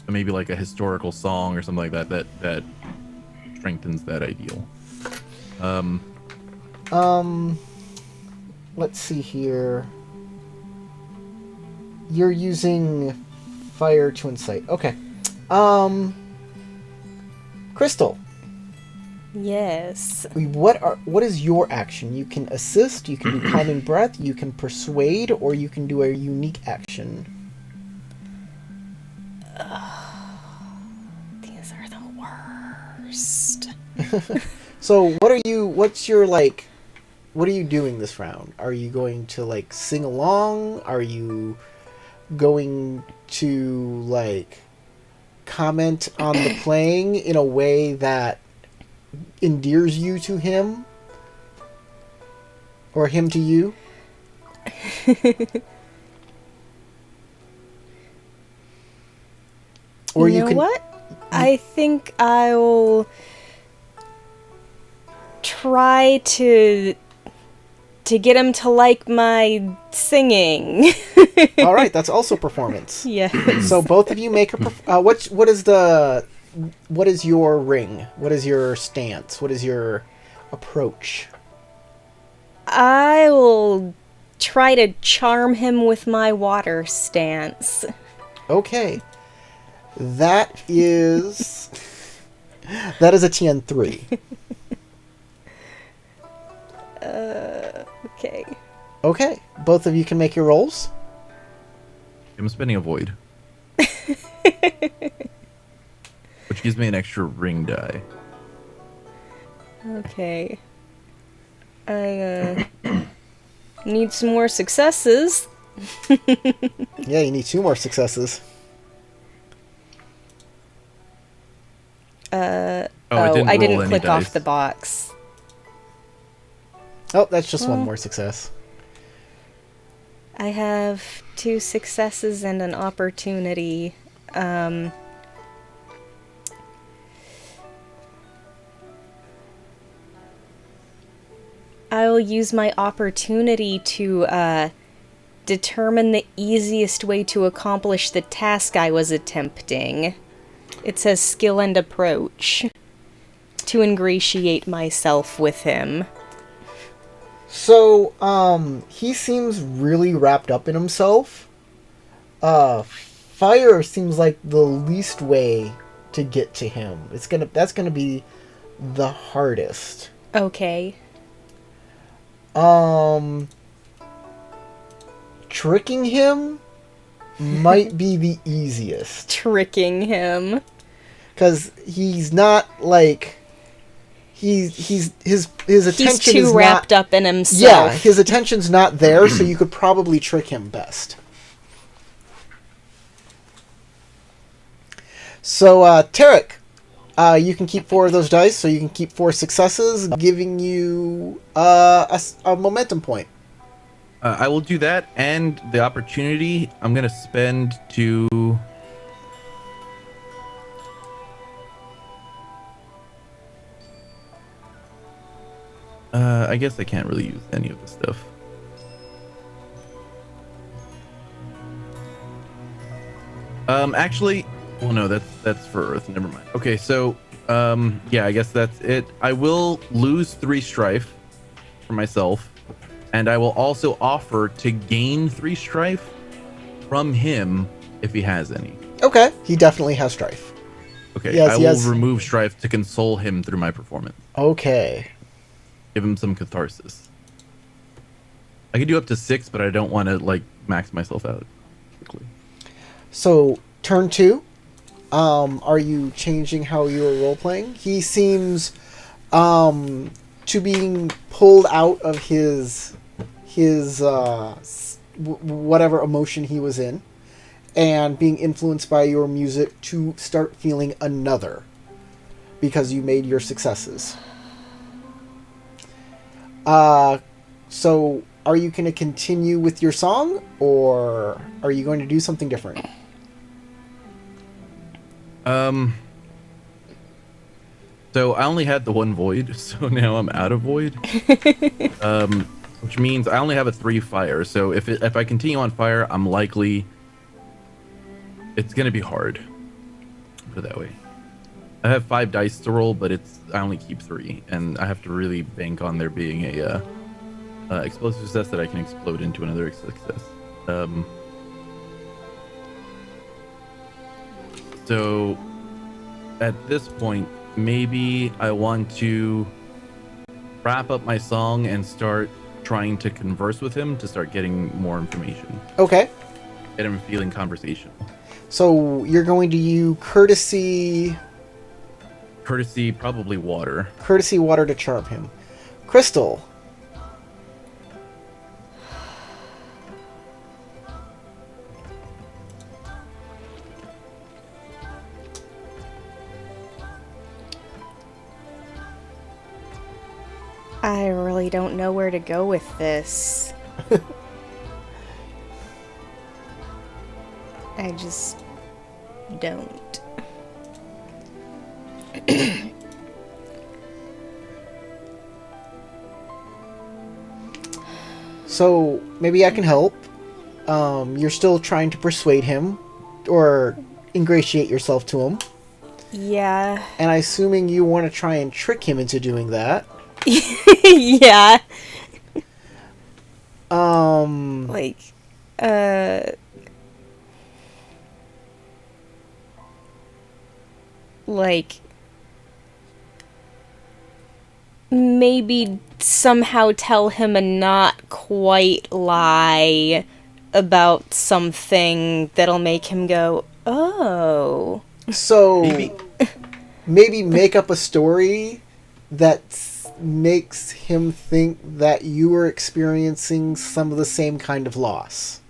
Speaker 3: Maybe like a historical song or something like that strengthens that ideal.
Speaker 1: Let's see here. You're using fire to incite. Okay. Crystal,
Speaker 4: Yes.
Speaker 1: what is your action? You can assist, you can do calming breath, you can persuade, or you can do a unique action.
Speaker 4: These are the worst.
Speaker 1: So what are you doing this round? Are you going to like sing along? Are you going to like comment on the playing in a way that endears you to him? Or him to you? Or
Speaker 4: you know what? I think I'll try to get him to like my singing.
Speaker 1: All right, that's also performance.
Speaker 4: Yeah.
Speaker 1: So both of you make a what is your ring? What is your stance? What is your approach?
Speaker 4: I will try to charm him with my water stance.
Speaker 1: Okay. That is a TN3.
Speaker 4: Okay.
Speaker 1: Okay. Both of you can make your rolls.
Speaker 3: I'm spending a void. Which gives me an extra ring die.
Speaker 4: Okay. I need some more successes.
Speaker 1: Yeah, you need 2 more successes.
Speaker 3: I
Speaker 4: I didn't
Speaker 3: roll any
Speaker 4: click off
Speaker 3: dice.
Speaker 4: the box.
Speaker 1: Oh, that's just 1 more success.
Speaker 4: I have 2 successes and an opportunity. I'll use my opportunity to determine the easiest way to accomplish the task I was attempting. It says skill and approach. To ingratiate myself with him.
Speaker 1: So, he seems really wrapped up in himself. Fire seems like the least way to get to him. That's gonna be the hardest.
Speaker 4: Okay.
Speaker 1: Tricking him might be the easiest.
Speaker 4: Tricking him.
Speaker 1: Because he's not like... his attention
Speaker 4: He's too
Speaker 1: is
Speaker 4: wrapped
Speaker 1: not,
Speaker 4: up in himself.
Speaker 1: Yeah, his attention's not there, so you could probably trick him best. So, Tarek, you can keep 4 of those dice, so you can keep 4 successes, giving you a momentum point.
Speaker 3: I will do that, and the opportunity I'm gonna spend to. I guess I can't really use any of the stuff. Actually, well, no, that's for Earth. Never mind. Okay, so, yeah, I guess that's it. I will lose 3 strife for myself, and I will also offer to gain 3 strife from him if he has any.
Speaker 1: Okay, he definitely has strife.
Speaker 3: Okay,
Speaker 1: Yes,
Speaker 3: I will
Speaker 1: yes.
Speaker 3: remove strife to console him through my performance.
Speaker 1: Okay.
Speaker 3: Give him some catharsis. I could do up to 6, but I don't want to like max myself out quickly.
Speaker 1: So, turn 2. Are you changing how you are role-playing? He seems to being pulled out of his whatever emotion he was in, and being influenced by your music to start feeling another, because you made your successes. So are you going to continue with your song, or are you going to do something different?
Speaker 3: So I only had the 1 void, so now I'm out of void. Which means I only have a 3 fire. So if I continue on fire, I'm likely it's gonna be hard. Put it that way. I have 5 dice to roll, but I only keep 3, and I have to really bank on there being a explosive success that I can explode into another success. So at this point, maybe I want to wrap up my song and start trying to converse with him to start getting more information.
Speaker 1: Okay.
Speaker 3: Get him feeling conversational.
Speaker 1: So you're going to use courtesy
Speaker 3: Probably water.
Speaker 1: Courtesy water to charm him. Crystal.
Speaker 4: I really don't know where to go with this. I just don't.
Speaker 1: So maybe I can help. You're still trying to persuade him or ingratiate yourself to him.
Speaker 4: Yeah.
Speaker 1: And I'm assuming you want to try and trick him into doing that.
Speaker 4: Yeah.
Speaker 1: Like,
Speaker 4: maybe somehow tell him a not quite lie about something that'll make him go, oh.
Speaker 1: So maybe make up a story that makes him think that you are experiencing some of the same kind of loss.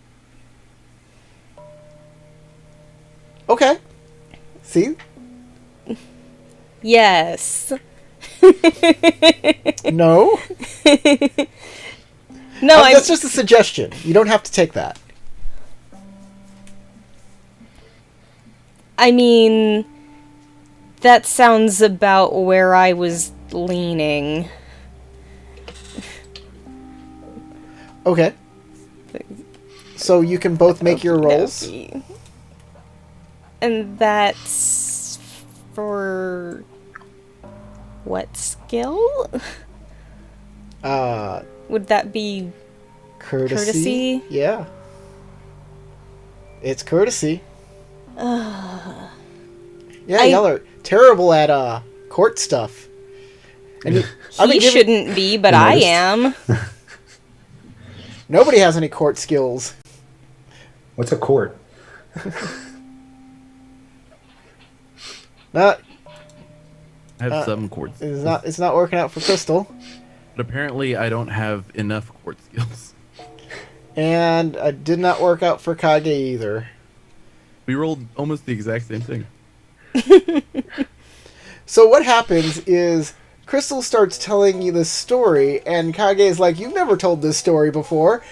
Speaker 1: Okay. See?
Speaker 4: Yes.
Speaker 1: No?
Speaker 4: No,
Speaker 1: That's just a suggestion. You don't have to take that.
Speaker 4: I mean, that sounds about where I was leaning.
Speaker 1: Okay. So you can both make your rolls.
Speaker 4: Okey-dokey. And that's for what skill? Would that be
Speaker 1: Courtesy. Yeah. It's courtesy. Yeah, y'all are terrible at court stuff. And
Speaker 4: he shouldn't be, but I am.
Speaker 1: Nobody has any court skills.
Speaker 5: What's a court?
Speaker 1: Not.
Speaker 3: I have some court skills.
Speaker 1: It's not working out for Crystal.
Speaker 3: But apparently I don't have enough court skills.
Speaker 1: And it did not work out for Kage either.
Speaker 3: We rolled almost the exact same thing.
Speaker 1: So what happens is Crystal starts telling you this story, and Kage is like, "You've never told this story before."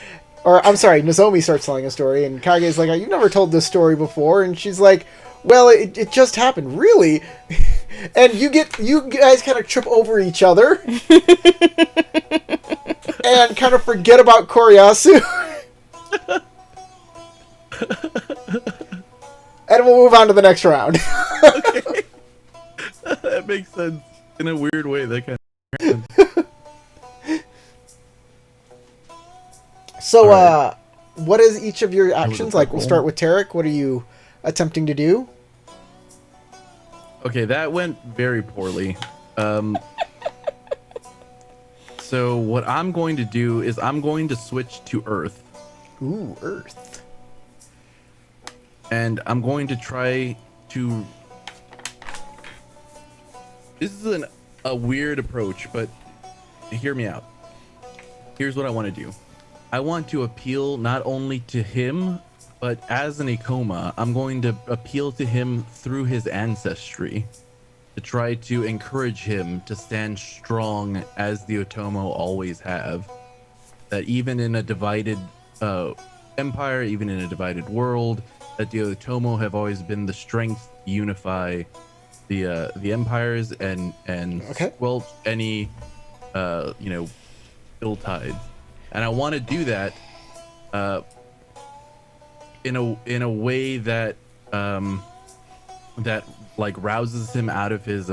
Speaker 1: Or, I'm sorry, Nozomi starts telling a story, and Kage is like, "You've never told this story before." And she's like, "Well, it just happened, really." And you guys kind of trip over each other. And kind of forget about Koryasu. And we'll move on to the next round.
Speaker 3: Okay. That makes sense. In a weird way, that kind of
Speaker 1: So,
Speaker 3: Alright.
Speaker 1: what is each of your actions?
Speaker 3: a
Speaker 1: Like, we'll
Speaker 3: roll.
Speaker 1: start with Tarek. What are you attempting to do?
Speaker 3: Okay, that went very poorly. So what I'm going to do is I'm going to switch to Earth,
Speaker 1: Ooh, Earth.
Speaker 3: and I'm going to try to... This is a weird approach, but hear me out. Here's what I want to do. I want to appeal not only to him, but as an Ikoma, I'm going to appeal to him through his ancestry to try to encourage him to stand strong as the Otomo always have. That even in a divided empire, even in a divided world, that the Otomo have always been the strength to unify the empires and
Speaker 1: Okay.
Speaker 3: squelch any ill tides. And I want to do that in a way that that like rouses him out of his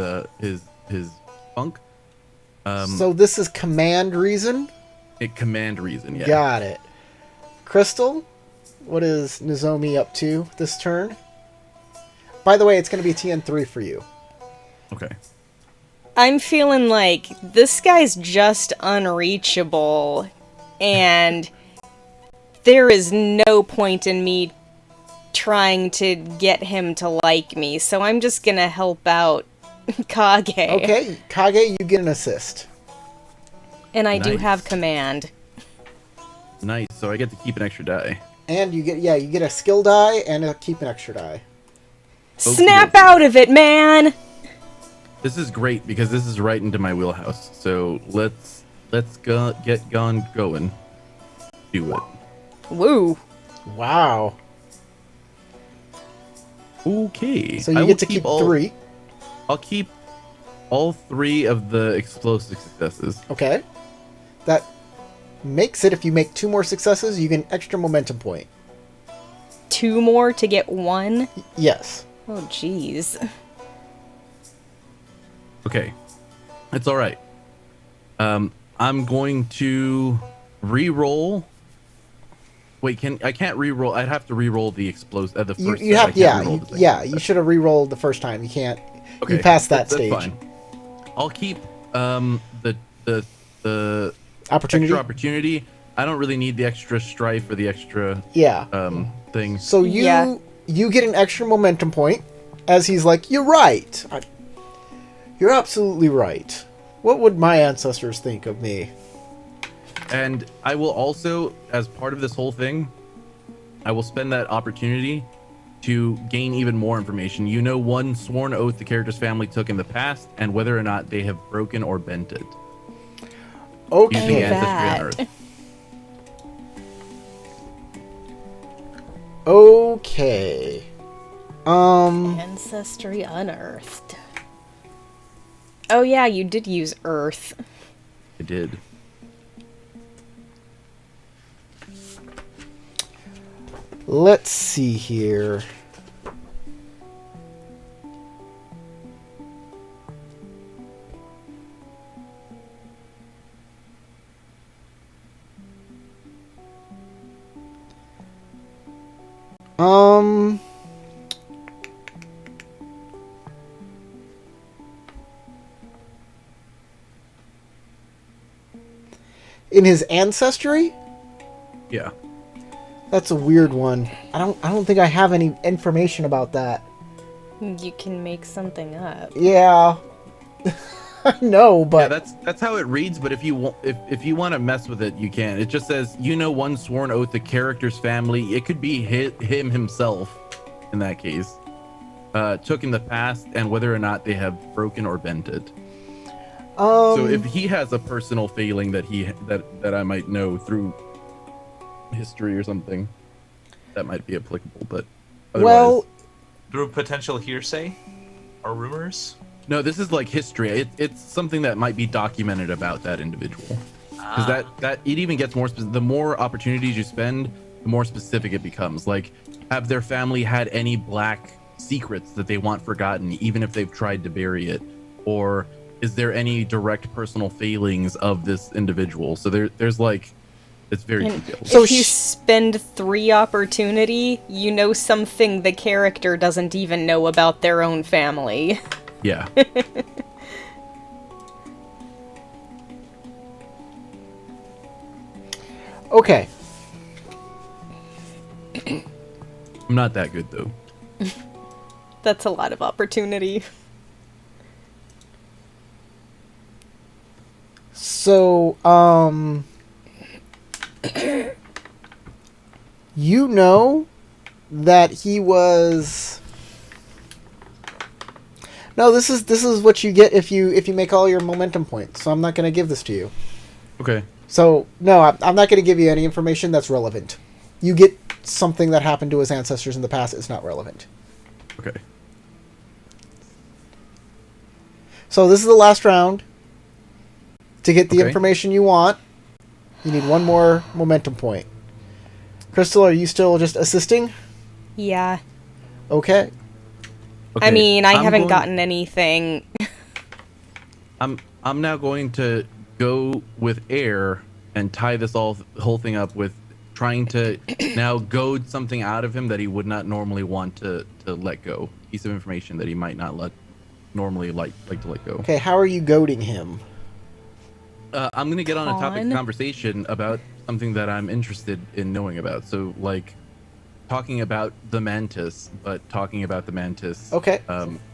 Speaker 3: funk.
Speaker 1: So this is command reason?
Speaker 3: It command reason, yeah.
Speaker 1: Got it. Crystal, what is Nozomi up to this turn? By the way, it's going to be TN3 for you.
Speaker 3: Okay.
Speaker 4: I'm feeling like this guy's just unreachable, and there is no point in me trying to get him to like me, so I'm just gonna help out Kage.
Speaker 1: Okay, Kage, you get an assist.
Speaker 4: And I do
Speaker 3: Nice.
Speaker 4: have command.
Speaker 3: Nice. So I get to keep an extra die.
Speaker 1: And you get a skill die and keep an extra die.
Speaker 4: Snap
Speaker 3: Okey-dokey.
Speaker 4: out of it, man!
Speaker 3: This is great because this is right into my wheelhouse. So let's go get going. Do it.
Speaker 4: Woo.
Speaker 1: Wow.
Speaker 3: Okay.
Speaker 1: So
Speaker 3: I
Speaker 1: you
Speaker 3: will
Speaker 1: get to keep 3.
Speaker 3: I'll keep all 3 of the explosive successes.
Speaker 1: Okay. That makes it, if you make 2 more successes, you get an extra momentum point.
Speaker 4: 2 more to get 1?
Speaker 1: Yes.
Speaker 4: Oh, jeez.
Speaker 3: Okay. It's all right. I'm going to re-roll. Wait, I can't re-roll. I'd have to re-roll the explosive the first.
Speaker 1: You
Speaker 3: set. I
Speaker 1: have,
Speaker 3: can't
Speaker 1: yeah,
Speaker 3: re-roll the second
Speaker 1: yeah.
Speaker 3: set.
Speaker 1: You should have re-rolled the first time. You can't.
Speaker 3: Okay,
Speaker 1: You passed that
Speaker 3: that's
Speaker 1: stage.
Speaker 3: fine. I'll keep the
Speaker 1: Opportunity.
Speaker 3: extra opportunity. I don't really need the extra strife or the extra
Speaker 1: Yeah.
Speaker 3: thing.
Speaker 1: So
Speaker 4: Yeah.
Speaker 1: you get an extra momentum point, as he's like, "You're right. You're absolutely right. What would my ancestors think of me?"
Speaker 3: And I will also, as part of this whole thing, I will spend that opportunity to gain even more information. You know, one sworn oath the character's family took in the past, and whether or not they have broken or bent it. Using
Speaker 1: Okay.
Speaker 3: ancestry on
Speaker 4: that.
Speaker 3: Earth.
Speaker 1: Okay.
Speaker 4: Ancestry unearthed. Oh yeah, you did use Earth.
Speaker 3: I did.
Speaker 1: Let's see here. In his ancestry?
Speaker 3: Yeah.
Speaker 1: That's a weird one. I don't think I have any information about that.
Speaker 4: You can make something up.
Speaker 1: Yeah. I know, but
Speaker 3: Yeah, that's how it reads. But if you want to mess with it, you can. It just says, one sworn oath, the character's family. It could be him himself, in that case, took in the past, and whether or not they have broken or bent it. So if he has a personal failing that I might know through history or something, that might be applicable. But otherwise,
Speaker 1: well,
Speaker 2: Through potential hearsay or rumors?
Speaker 3: no, this is like history. It's something that might be documented about that individual. Because that it even gets more specific. The more opportunities you spend, the more specific it becomes. Like, have their family had any black secrets that they want forgotten, even if they've tried to bury it? Or is there any direct personal failings of this individual? So there's like, it's very detailed.
Speaker 1: So
Speaker 4: if you spend 3 opportunity, you know something the character doesn't even know about their own family.
Speaker 3: Yeah.
Speaker 1: okay.
Speaker 3: I'm not that good though.
Speaker 4: That's a lot of opportunity.
Speaker 1: So, you know that he was. No, this is what you get if you make all your momentum points. So I'm not going to give this to you.
Speaker 3: Okay.
Speaker 1: So no, I'm not going to give you any information that's relevant. You get something that happened to his ancestors in the past. It's not relevant.
Speaker 3: Okay.
Speaker 1: So this is the last round. To get the
Speaker 3: Okay.
Speaker 1: information you want, you need one more momentum point. Crystal, are you still just assisting?
Speaker 4: Yeah.
Speaker 1: Okay.
Speaker 3: Okay,
Speaker 4: I mean, I
Speaker 3: I'm
Speaker 4: haven't
Speaker 3: going-
Speaker 4: gotten anything.
Speaker 3: I'm now going to go with air and tie this whole thing up with trying to now goad something out of him that he would not normally want to let go. Piece of information that he might not normally like to let go.
Speaker 1: Okay, how are you goading him?
Speaker 3: I'm gonna get on a topic of
Speaker 4: Con?
Speaker 3: conversation about something that I'm interested in knowing about. So, like, talking about the mantis, but talking about the mantis.
Speaker 1: Okay.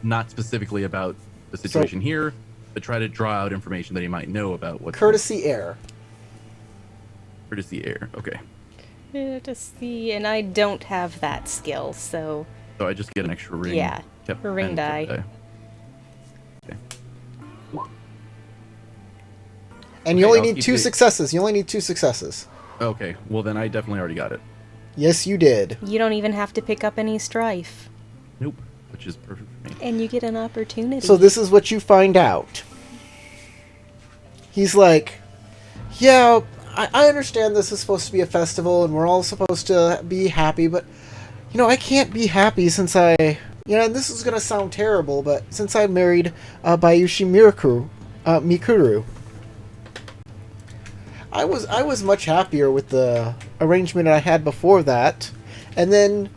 Speaker 3: Not specifically about the situation here, but try to draw out information that he might know about what.
Speaker 1: Courtesy air.
Speaker 3: Courtesy air. Okay.
Speaker 4: To see, and I don't have that skill, so
Speaker 3: So I just get an extra ring.
Speaker 4: Yeah, a ring
Speaker 3: and
Speaker 4: die.
Speaker 3: Okay.
Speaker 1: And you
Speaker 3: Okay,
Speaker 1: only
Speaker 3: I'll
Speaker 1: need
Speaker 3: keep
Speaker 1: 2
Speaker 3: the-
Speaker 1: successes. You only need 2 successes.
Speaker 3: Okay. Well, then I definitely already got it.
Speaker 1: Yes, you did.
Speaker 4: you don't even have to pick up any strife.
Speaker 3: Nope. Which is perfect for me.
Speaker 4: And you get an opportunity.
Speaker 1: So this is what you find out. He's like, yeah, I understand this is supposed to be a festival and we're all supposed to be happy, but, I can't be happy since and this is going to sound terrible, but since I married Bayushi Mikuru. I was much happier with the arrangement I had before that, and then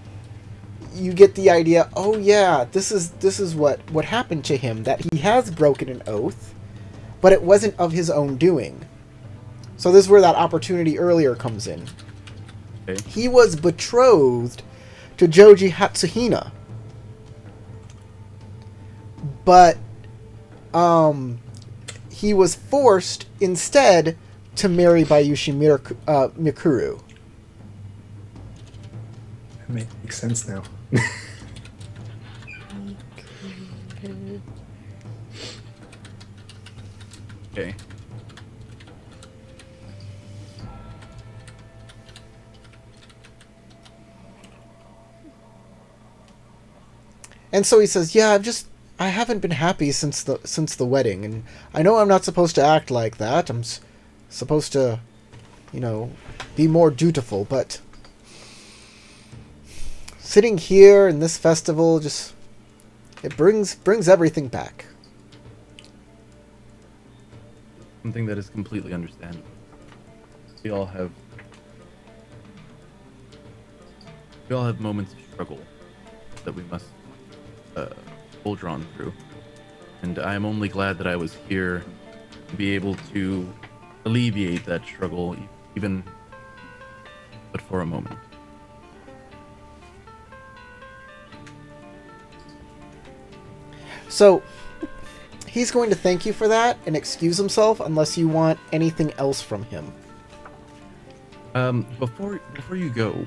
Speaker 1: you get the idea. Oh yeah, this is what happened to him. That he has broken an oath, but it wasn't of his own doing. So this is where that opportunity earlier comes in.
Speaker 3: Okay.
Speaker 1: He was betrothed to Joji Hatsuhina, but he was forced instead to marry Bayushi Mikuru.
Speaker 6: That makes sense now.
Speaker 3: Okay.
Speaker 1: And so he says, "Yeah, I haven't been happy since the wedding, and I know I'm not supposed to act like that. I'm supposed to, be more dutiful, but sitting here in this festival just it brings everything back."
Speaker 3: Something that is completely understandable. We all have moments of struggle that we must soldier on through. And I am only glad that I was here to be able to alleviate that struggle, even but for a moment.
Speaker 1: So he's going to thank you for that and excuse himself unless you want anything else from him.
Speaker 3: Before you go,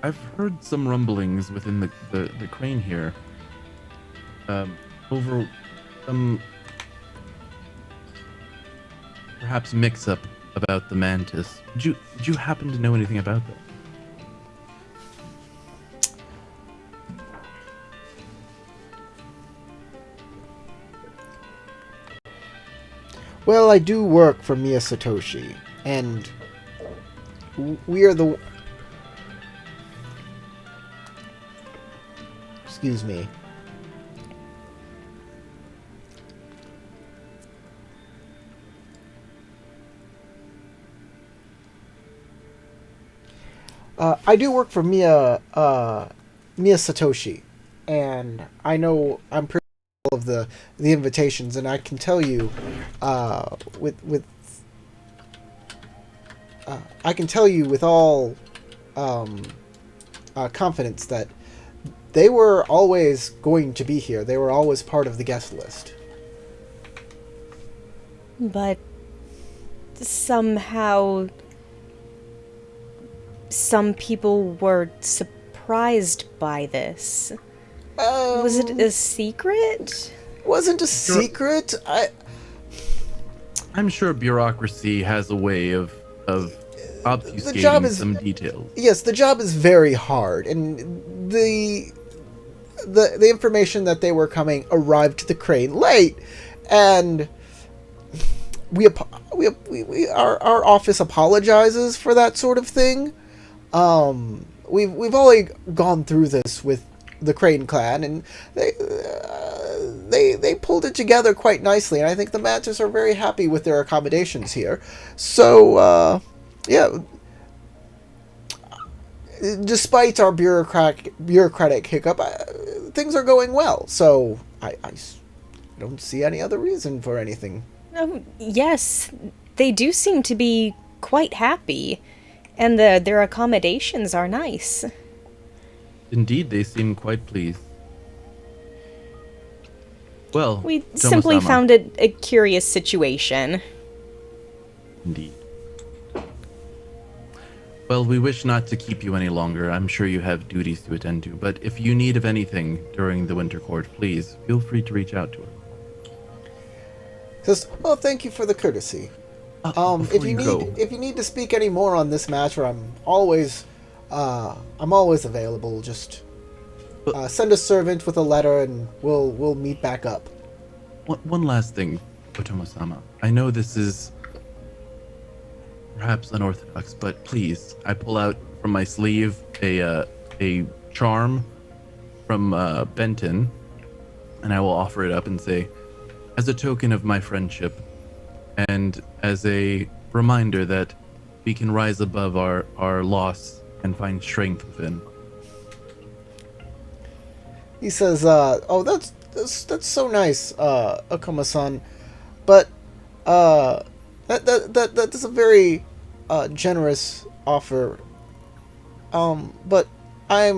Speaker 3: I've heard some rumblings within the crane here. Over some perhaps mix-up about the mantis. Did you happen to know anything about that?
Speaker 1: Well, I do work for Mia Satoshi, and we are the... Excuse me. I do work for Mia Satoshi, and I'm pretty sure of the invitations, and I can tell you, I can tell you with all confidence that they were always going to be here. They were always part of the guest list.
Speaker 4: But somehow some people were surprised by this. Was it a secret?
Speaker 1: Wasn't a secret.
Speaker 3: I'm sure bureaucracy has a way of obfuscating some details.
Speaker 1: Yes, the job is very hard, and the information that they were coming arrived to the crane late, and our office apologizes for that sort of thing. We've already gone through this with the Crane clan, and they pulled it together quite nicely, and I think the Mantis are very happy with their accommodations here. So, yeah. Despite our bureaucratic hiccup, things are going well. So I don't see any other reason for anything.
Speaker 4: Yes, they do seem to be quite happy, and their accommodations are nice.
Speaker 3: Indeed, they seem quite pleased. Well,
Speaker 4: we simply found it a curious situation.
Speaker 3: Indeed. Well, we wish not to keep you any longer. I'm sure you have duties to attend to, but if you need of anything during the winter court, please feel free to reach out to us.
Speaker 1: Says, well, thank you for the courtesy. If you need to speak any more on this matter, I'm always available. Just send a servant with a letter, and we'll meet back up.
Speaker 3: One last thing, Otomo-sama. I know this is perhaps unorthodox, but please, I pull out from my sleeve a charm from Benton, and I will offer it up and say, as a token of my friendship, and as a reminder that we can rise above our loss and find strength within.
Speaker 1: He says, "Oh, that's so nice, Akuma-san, but that is a very generous offer. But I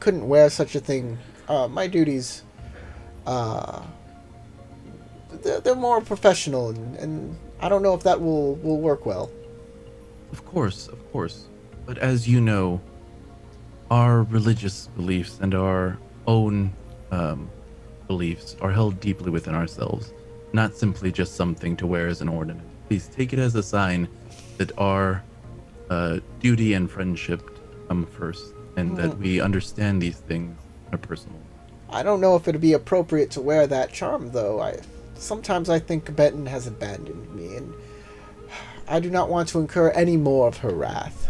Speaker 1: couldn't wear such a thing. My duties, they're more professional, and I don't know if that will work well."
Speaker 3: Of course. But as you know, our religious beliefs and our own beliefs are held deeply within ourselves, not simply just something to wear as an ornament. Please take it as a sign that our duty and friendship come first. and that we understand these things on a personal.
Speaker 1: I don't know if it'd be appropriate to wear that charm, though. Sometimes I think Benton has abandoned me, and I do not want to incur any more of her wrath.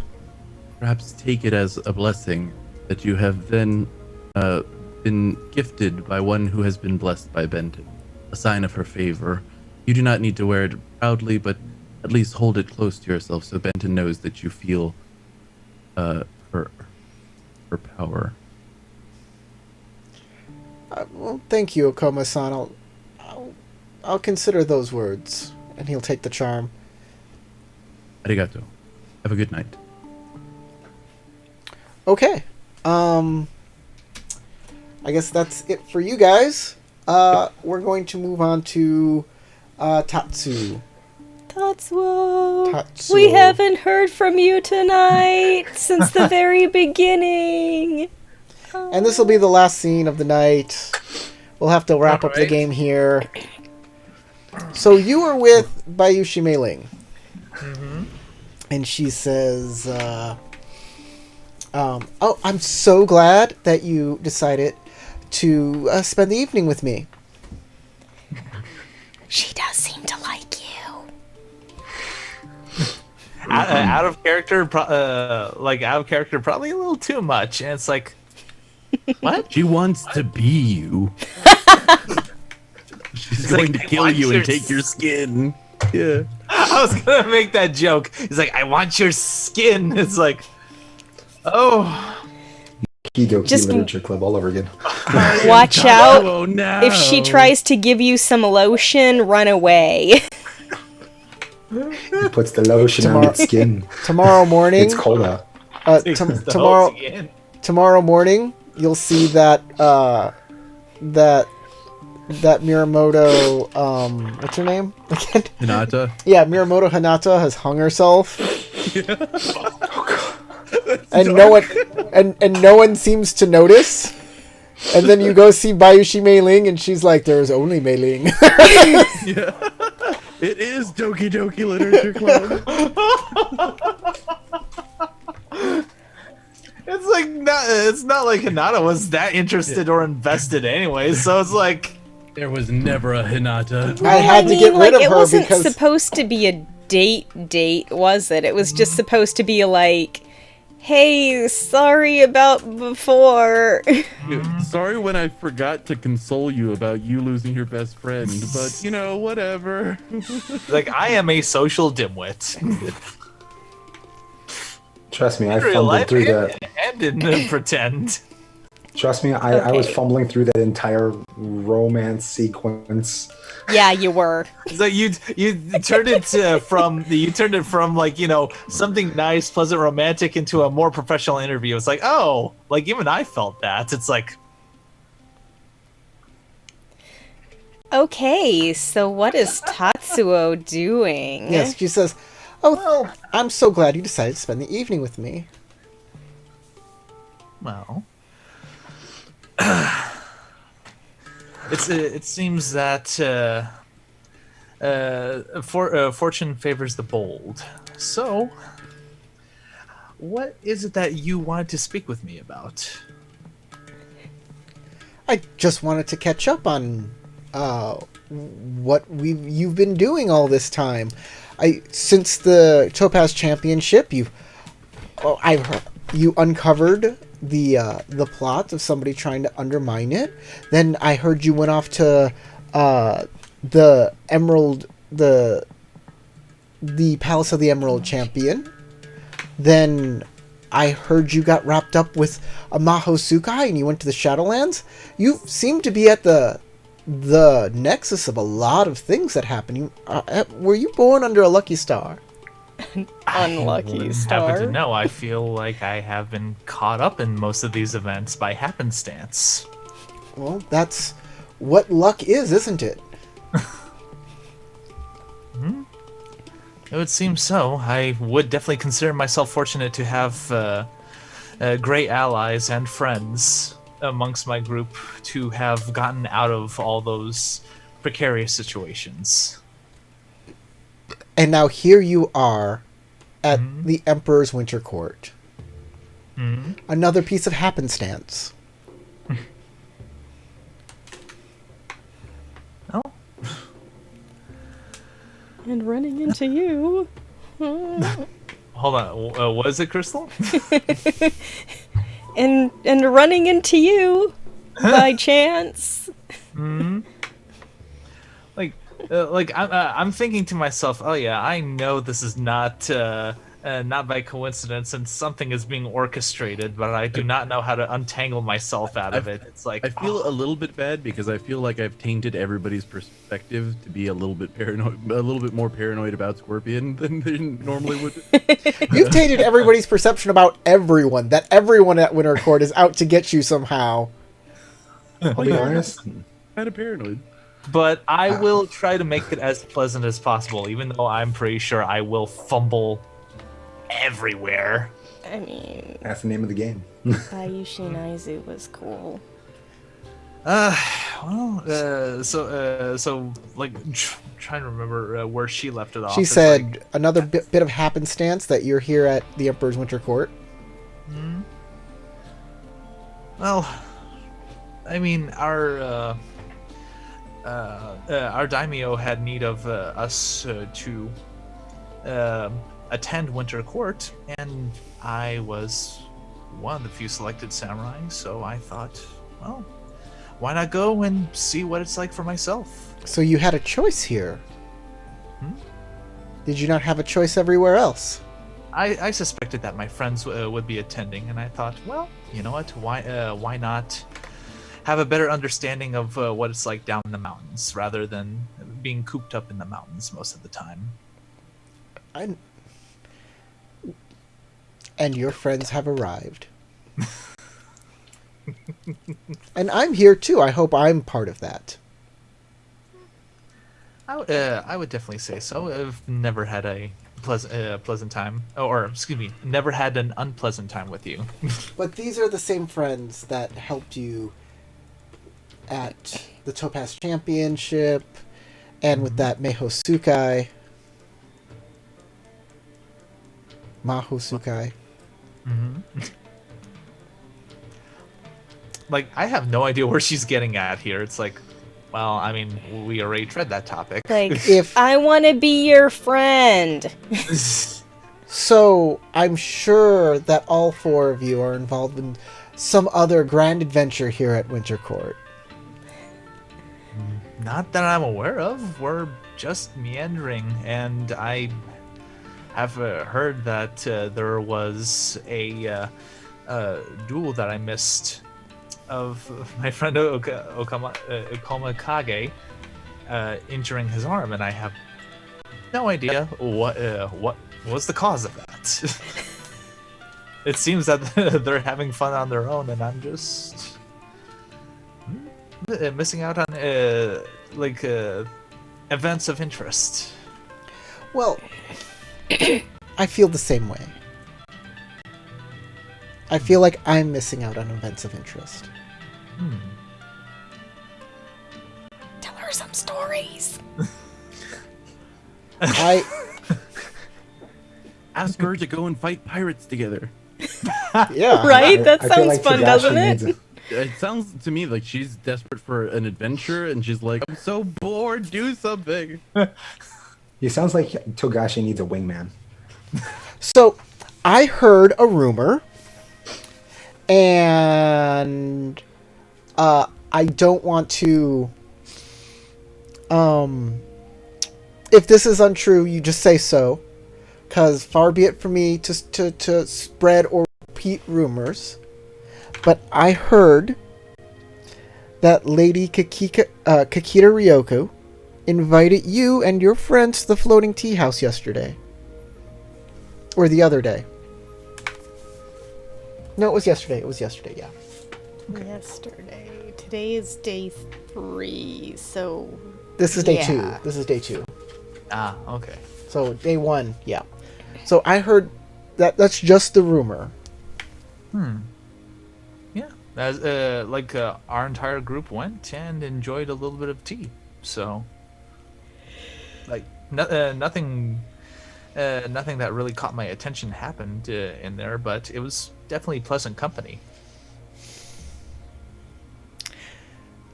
Speaker 3: Perhaps take it as a blessing that you have then been gifted by one who has been blessed by Benton. A sign of her favor. You do not need to wear it proudly, but at least hold it close to yourself so Benton knows that you feel her power.
Speaker 1: Well, thank you, Okoma-san. I'll consider those words. And he'll take the charm.
Speaker 3: Arigato. Have a good night.
Speaker 1: Okay. I guess that's it for you guys. We're going to move on to Tatsu.
Speaker 4: Tatsuo, we haven't heard from you tonight since the very beginning.
Speaker 1: And this will be the last scene of the night. We'll have to wrap up the game here. So you were with Bayushi Mei-ling.
Speaker 2: Mm-hmm.
Speaker 1: And she says, oh, I'm so glad that you decided to spend the evening with me.
Speaker 4: She does seem to like you.
Speaker 2: Out of character, probably a little too much. And it's like, what?
Speaker 3: She wants to be you. She's going to kill you and take your skin. Yeah.
Speaker 2: I was gonna make that joke. He's like, I want your skin. It's like, oh.
Speaker 6: Kidoki
Speaker 4: Just-
Speaker 6: Literature Club all over again.
Speaker 4: Watch out.
Speaker 3: Oh, no.
Speaker 4: If she tries to give you some lotion, run away.
Speaker 6: He puts the lotion on its skin.
Speaker 1: Tomorrow morning,
Speaker 6: It's cold out.
Speaker 1: tomorrow morning, you'll see that that Miramoto, what's her name again?
Speaker 3: Hinata.
Speaker 1: Yeah, Miramoto Hinata has hung herself. And no one seems to notice. And then you go see Bayushi Mei-ling, and she's like, "There's only Mei-ling."
Speaker 3: Yeah. It is Doki Doki Literature Club.
Speaker 2: It's not like Hinata was that interested or invested anyway. So it's like,
Speaker 3: There was never a Hinata.
Speaker 1: I had to get rid of
Speaker 4: it
Speaker 1: her
Speaker 4: wasn't
Speaker 1: because
Speaker 4: supposed to be a date, was it? It was just supposed to be like, hey, sorry about before.
Speaker 3: Sorry when I forgot to console you about you losing your best friend, but you know, whatever.
Speaker 2: like I am a social dimwit.
Speaker 6: Trust me, I
Speaker 2: In real
Speaker 6: fumbled
Speaker 2: life
Speaker 6: through
Speaker 2: and,
Speaker 6: that.
Speaker 2: and in pretend.
Speaker 6: Trust me, I was
Speaker 4: Okay.
Speaker 6: fumbling through that entire romance sequence.
Speaker 4: Yeah, you were.
Speaker 2: So you turned it from like, you know, something nice, pleasant, romantic into a more professional interview. It's like, oh, like even I felt that. It's like,
Speaker 4: Okay, so what is Tatsuo doing?
Speaker 1: yes, she says, "Oh, I'm so glad you decided to spend the evening with me."
Speaker 2: well, it seems that fortune favors the bold. So, what is it that you wanted to speak with me about?
Speaker 1: I just wanted to catch up on what you've been doing all this time. Since the Topaz Championship, you uncovered the plot of somebody trying to undermine it. Then I heard you went off to the Emerald, the Palace of the Emerald Champion. Then I heard you got wrapped up with a Mahosukai and you went to the Shadowlands. You seem to be at the nexus of a lot of things that happen. Were you born under a lucky star?
Speaker 4: Unlucky star.
Speaker 2: Happen to know, I feel like I have been caught up in most of these events by happenstance.
Speaker 1: Well, that's what luck is, isn't it?
Speaker 2: It would seem so. I would definitely consider myself fortunate to have great allies and friends amongst my group to have gotten out of all those precarious situations.
Speaker 1: And now here you are at the Emperor's Winter Court. Another piece of happenstance.
Speaker 2: Oh,
Speaker 4: And running into you.
Speaker 2: hold on. What is it, Crystal?
Speaker 4: And running into you by chance.
Speaker 2: I'm thinking to myself, oh yeah, I know this is not by coincidence, and something is being orchestrated, but I do not know how to untangle myself out of it. It's like
Speaker 3: I feel a little bit bad because I feel like I've tainted everybody's perspective to be a little bit paranoid, a little bit more paranoid about Scorpion than they normally would.
Speaker 1: You've tainted everybody's perception about everyone. That everyone at Winter Court is out to get you somehow.
Speaker 6: I'll be honest.
Speaker 3: Kind of paranoid.
Speaker 2: But I will try to make it as pleasant as possible, even though I'm pretty sure I will fumble everywhere.
Speaker 4: I mean,
Speaker 6: That's the name of the game.
Speaker 4: Bayushi Naizu was cool.
Speaker 2: So like, trying to remember where she left it off.
Speaker 1: She
Speaker 2: It's
Speaker 1: said
Speaker 2: like,
Speaker 1: another bit of happenstance that you're here at the Emperor's Winter Court.
Speaker 2: well, I mean, our daimyo had need of us to attend Winter Court, and I was one of the few selected samurai, so I thought, well, why not go and see what it's like for myself?
Speaker 1: So you had a choice here. Did you not have a choice everywhere else?
Speaker 2: I suspected that my friends would be attending, and I thought, well, you know what? Why not have a better understanding of what it's like down in the mountains, rather than being cooped up in the mountains most of the time.
Speaker 1: And your friends have arrived. And I'm here too. I hope I'm part of that.
Speaker 2: I would definitely say so. I've never had a pleasant time, or excuse me, never had an unpleasant time with you.
Speaker 1: But these are the same friends that helped you at the Topaz Championship and with that Mahosukai.
Speaker 2: Like, I have no idea where she's getting at here. It's like, well, I mean, we already tread that topic.
Speaker 4: Like,
Speaker 1: If
Speaker 4: I want to be your friend.
Speaker 1: so, I'm sure that all four of you are involved in some other grand adventure here at Winter Court.
Speaker 2: Not that I'm aware of. We're just meandering, and I have heard that there was a duel that I missed of my friend Okama Kage injuring his arm, and I have no idea what was the cause of that. It seems that they're having fun on their own, and I'm just missing out on events of interest.
Speaker 1: Well, I feel the same way. I feel like I'm missing out on events of interest.
Speaker 4: Tell her some stories.
Speaker 1: I
Speaker 3: Ask her to go and fight pirates together.
Speaker 1: yeah.
Speaker 4: Right? That
Speaker 6: I feel
Speaker 4: sounds
Speaker 6: like
Speaker 4: fun,
Speaker 6: Tadashi
Speaker 4: doesn't
Speaker 6: needs
Speaker 4: it?
Speaker 3: It sounds to me like she's desperate for an adventure, and she's like, "I'm so bored. Do something."
Speaker 6: He sounds like Togashi needs a wingman.
Speaker 1: So, I heard a rumor, and I don't want to. If this is untrue, you just say so, because far be it from me to spread or repeat rumors. But I heard that Lady Kakita Ryoko invited you and your friends to the floating tea house yesterday. Or the other day. No, it was yesterday. It was yesterday, yeah.
Speaker 4: Yesterday. Today is day 3, so...
Speaker 1: This is day
Speaker 4: Yeah.
Speaker 1: 2. This is day 2.
Speaker 2: Ah, okay.
Speaker 1: So, day 1, yeah. So, I heard that's just the rumor.
Speaker 2: Yeah, as our entire group went and enjoyed a little bit of tea. So, like, nothing that really caught my attention happened in there, but it was definitely pleasant company.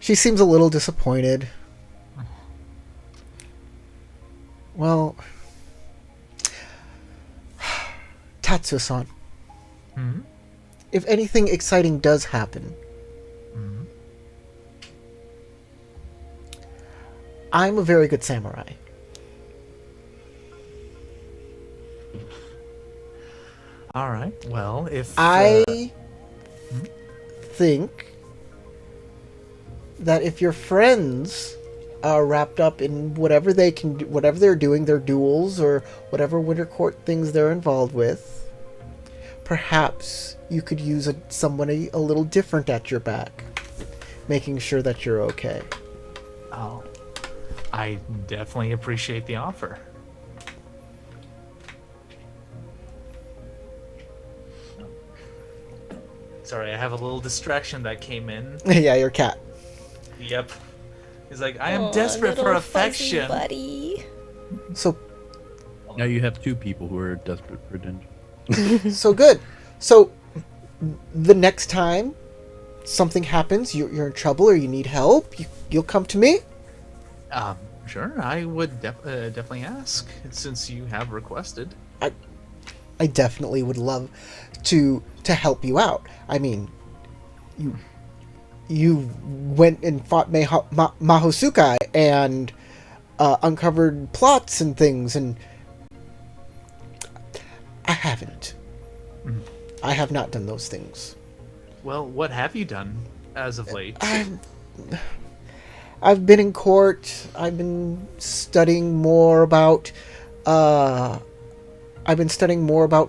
Speaker 1: She seems a little disappointed. Well, Tatsuo-san, if anything exciting does happen, I'm a very good samurai.
Speaker 2: All right. Well, if
Speaker 1: I think that if your friends are wrapped up in whatever they can do, whatever they're doing, their duels or whatever Winter Court things they're involved with, perhaps you could use somebody a little different at your back, making sure that you're okay.
Speaker 2: oh, I definitely appreciate the offer. Sorry, I have a little distraction that came in.
Speaker 1: Yeah, your cat.
Speaker 2: Yep. He's like, I am desperate for affection.
Speaker 4: Buddy.
Speaker 1: So
Speaker 3: Now you have two people who are desperate for attention.
Speaker 1: so good. So the next time something happens, you're in trouble or you need help, you'll come to me.
Speaker 2: Sure, I would definitely ask, since you have requested.
Speaker 1: I definitely would love to help you out. I mean, you went and fought Mahosukai and uncovered plots and things, and I haven't. I have not done those things.
Speaker 2: Well, what have you done as of late?
Speaker 1: I've been in court. I've been studying more about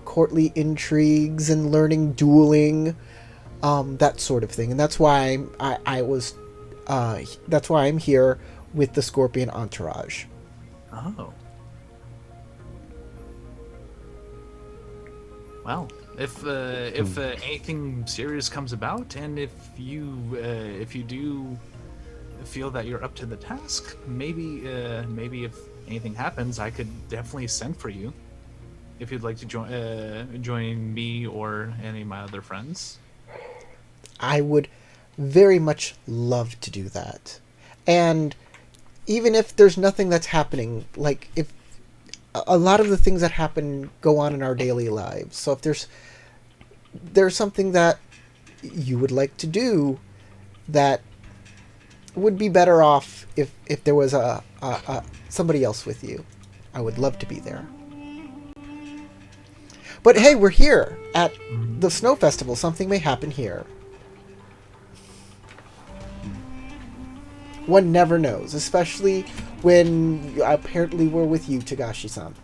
Speaker 1: courtly intrigues and learning dueling, that sort of thing. And that's why that's why I'm here with the Scorpion entourage.
Speaker 2: Oh. Well, if anything serious comes about, and if you do feel that you're up to the task, maybe if anything happens, I could definitely send for you. If you'd like to join me or any of my other friends.
Speaker 1: I would very much love to do that. And even if there's nothing that's happening, like if a lot of the things that happen go on in our daily lives. So if there's something that you would like to do that would be better off if there was a somebody else with you, I would love to be there. But hey, we're here at the Snow Festival. Something may happen here. One never knows, especially when apparently we're with you, Tagashi-san.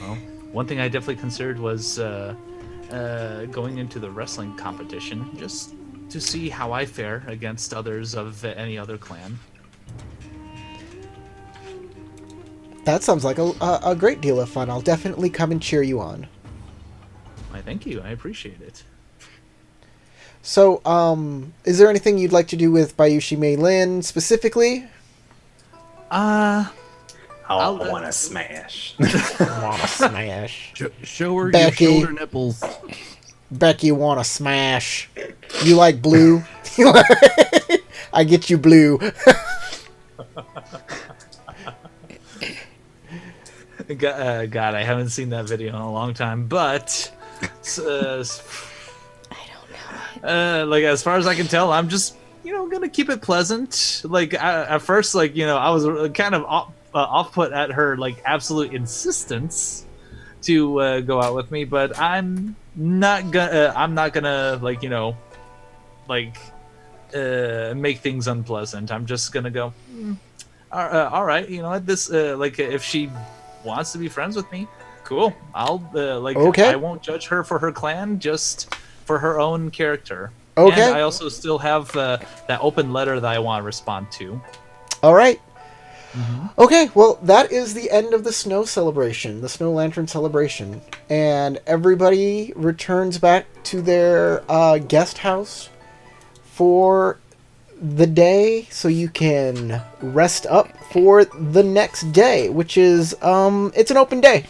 Speaker 2: Well, one thing I definitely considered was going into the wrestling competition, just to see how I fare against others of any other clan.
Speaker 1: That sounds like a great deal of fun. I'll definitely come and cheer you on.
Speaker 2: Why, thank you. I appreciate it.
Speaker 1: So, is there anything you'd like to do with Bayushi Mei Lin specifically?
Speaker 6: I want to smash.
Speaker 1: Wanna smash.
Speaker 3: Show her
Speaker 1: Becky.
Speaker 3: your shoulder nipples.
Speaker 1: Becky wanna smash. You like blue? I get you blue.
Speaker 2: God, I haven't seen that video in a long time, but like as far as I can tell, I'm just gonna keep it pleasant. Like at first, like I was kind of off put at her like absolute insistence to go out with me, but I'm not gonna make things unpleasant. I'm just gonna go. All right, what this if she wants to be friends with me, cool. I'll
Speaker 1: okay.
Speaker 2: I won't judge her for her clan, just for her own character.
Speaker 1: Okay.
Speaker 2: And I also still have that open letter that I want to respond to.
Speaker 1: All right. Okay, well, that is the end of the snow celebration, the snow lantern celebration. And everybody returns back to their guest house for the day so you can rest up for the next day, which is, it's an open day.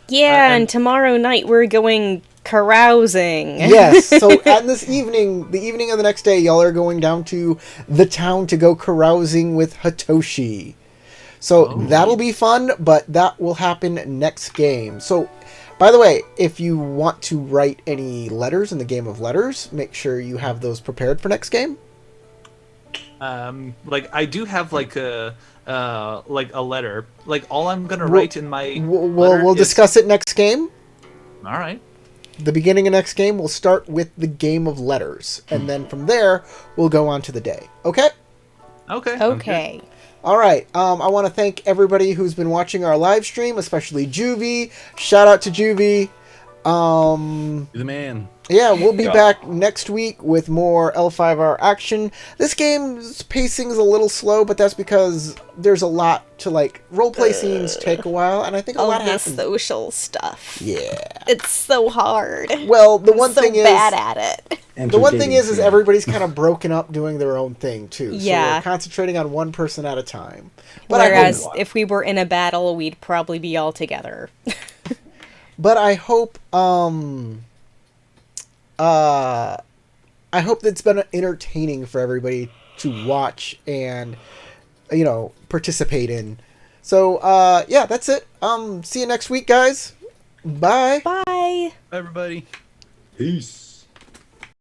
Speaker 4: Yeah,
Speaker 2: and-
Speaker 4: and tomorrow night we're going carousing.
Speaker 1: Yes. So at this evening, the evening of the next day, y'all are going down to the town to go carousing with Hitoshi. So that'll be fun, but that will happen next game. So, by the way, if you want to write any letters in the game of letters, make sure you have those prepared for next game.
Speaker 2: Like I do have like a letter. Like all I'm gonna write in my letter
Speaker 1: We'll
Speaker 2: is-
Speaker 1: discuss it next game.
Speaker 2: All right.
Speaker 1: The beginning of next game, we'll start with the game of letters, and then from there we'll go on to the day. Okay.
Speaker 2: Okay.
Speaker 4: Okay.
Speaker 1: All right. I want to thank everybody who's been watching our live stream, especially Juvie. Shout out to Juvie.
Speaker 3: The man.
Speaker 1: Yeah, we'll be
Speaker 6: Yeah.
Speaker 1: back next week with more L5R action. This game's pacing is a little slow, but that's because there's a lot to like. Roleplay scenes take a while, and I think a
Speaker 4: All
Speaker 1: lot
Speaker 4: this
Speaker 1: happens.
Speaker 4: social stuff.
Speaker 1: Yeah.
Speaker 4: It's so hard.
Speaker 1: Well, the one
Speaker 4: so
Speaker 1: thing
Speaker 4: bad
Speaker 1: is,
Speaker 4: at it.
Speaker 1: the one thing is
Speaker 6: Entertaining.
Speaker 1: everybody's kind of broken up doing their own thing too. So
Speaker 4: Yeah.
Speaker 1: we're concentrating on one person at a time. But
Speaker 4: Whereas
Speaker 1: I hope,
Speaker 4: if we were in a battle, we'd probably be all together.
Speaker 1: I hope that's been entertaining for everybody to watch and participate in. So yeah, that's it. See you next week, guys. Bye.
Speaker 4: Bye.
Speaker 3: Everybody.
Speaker 6: Peace.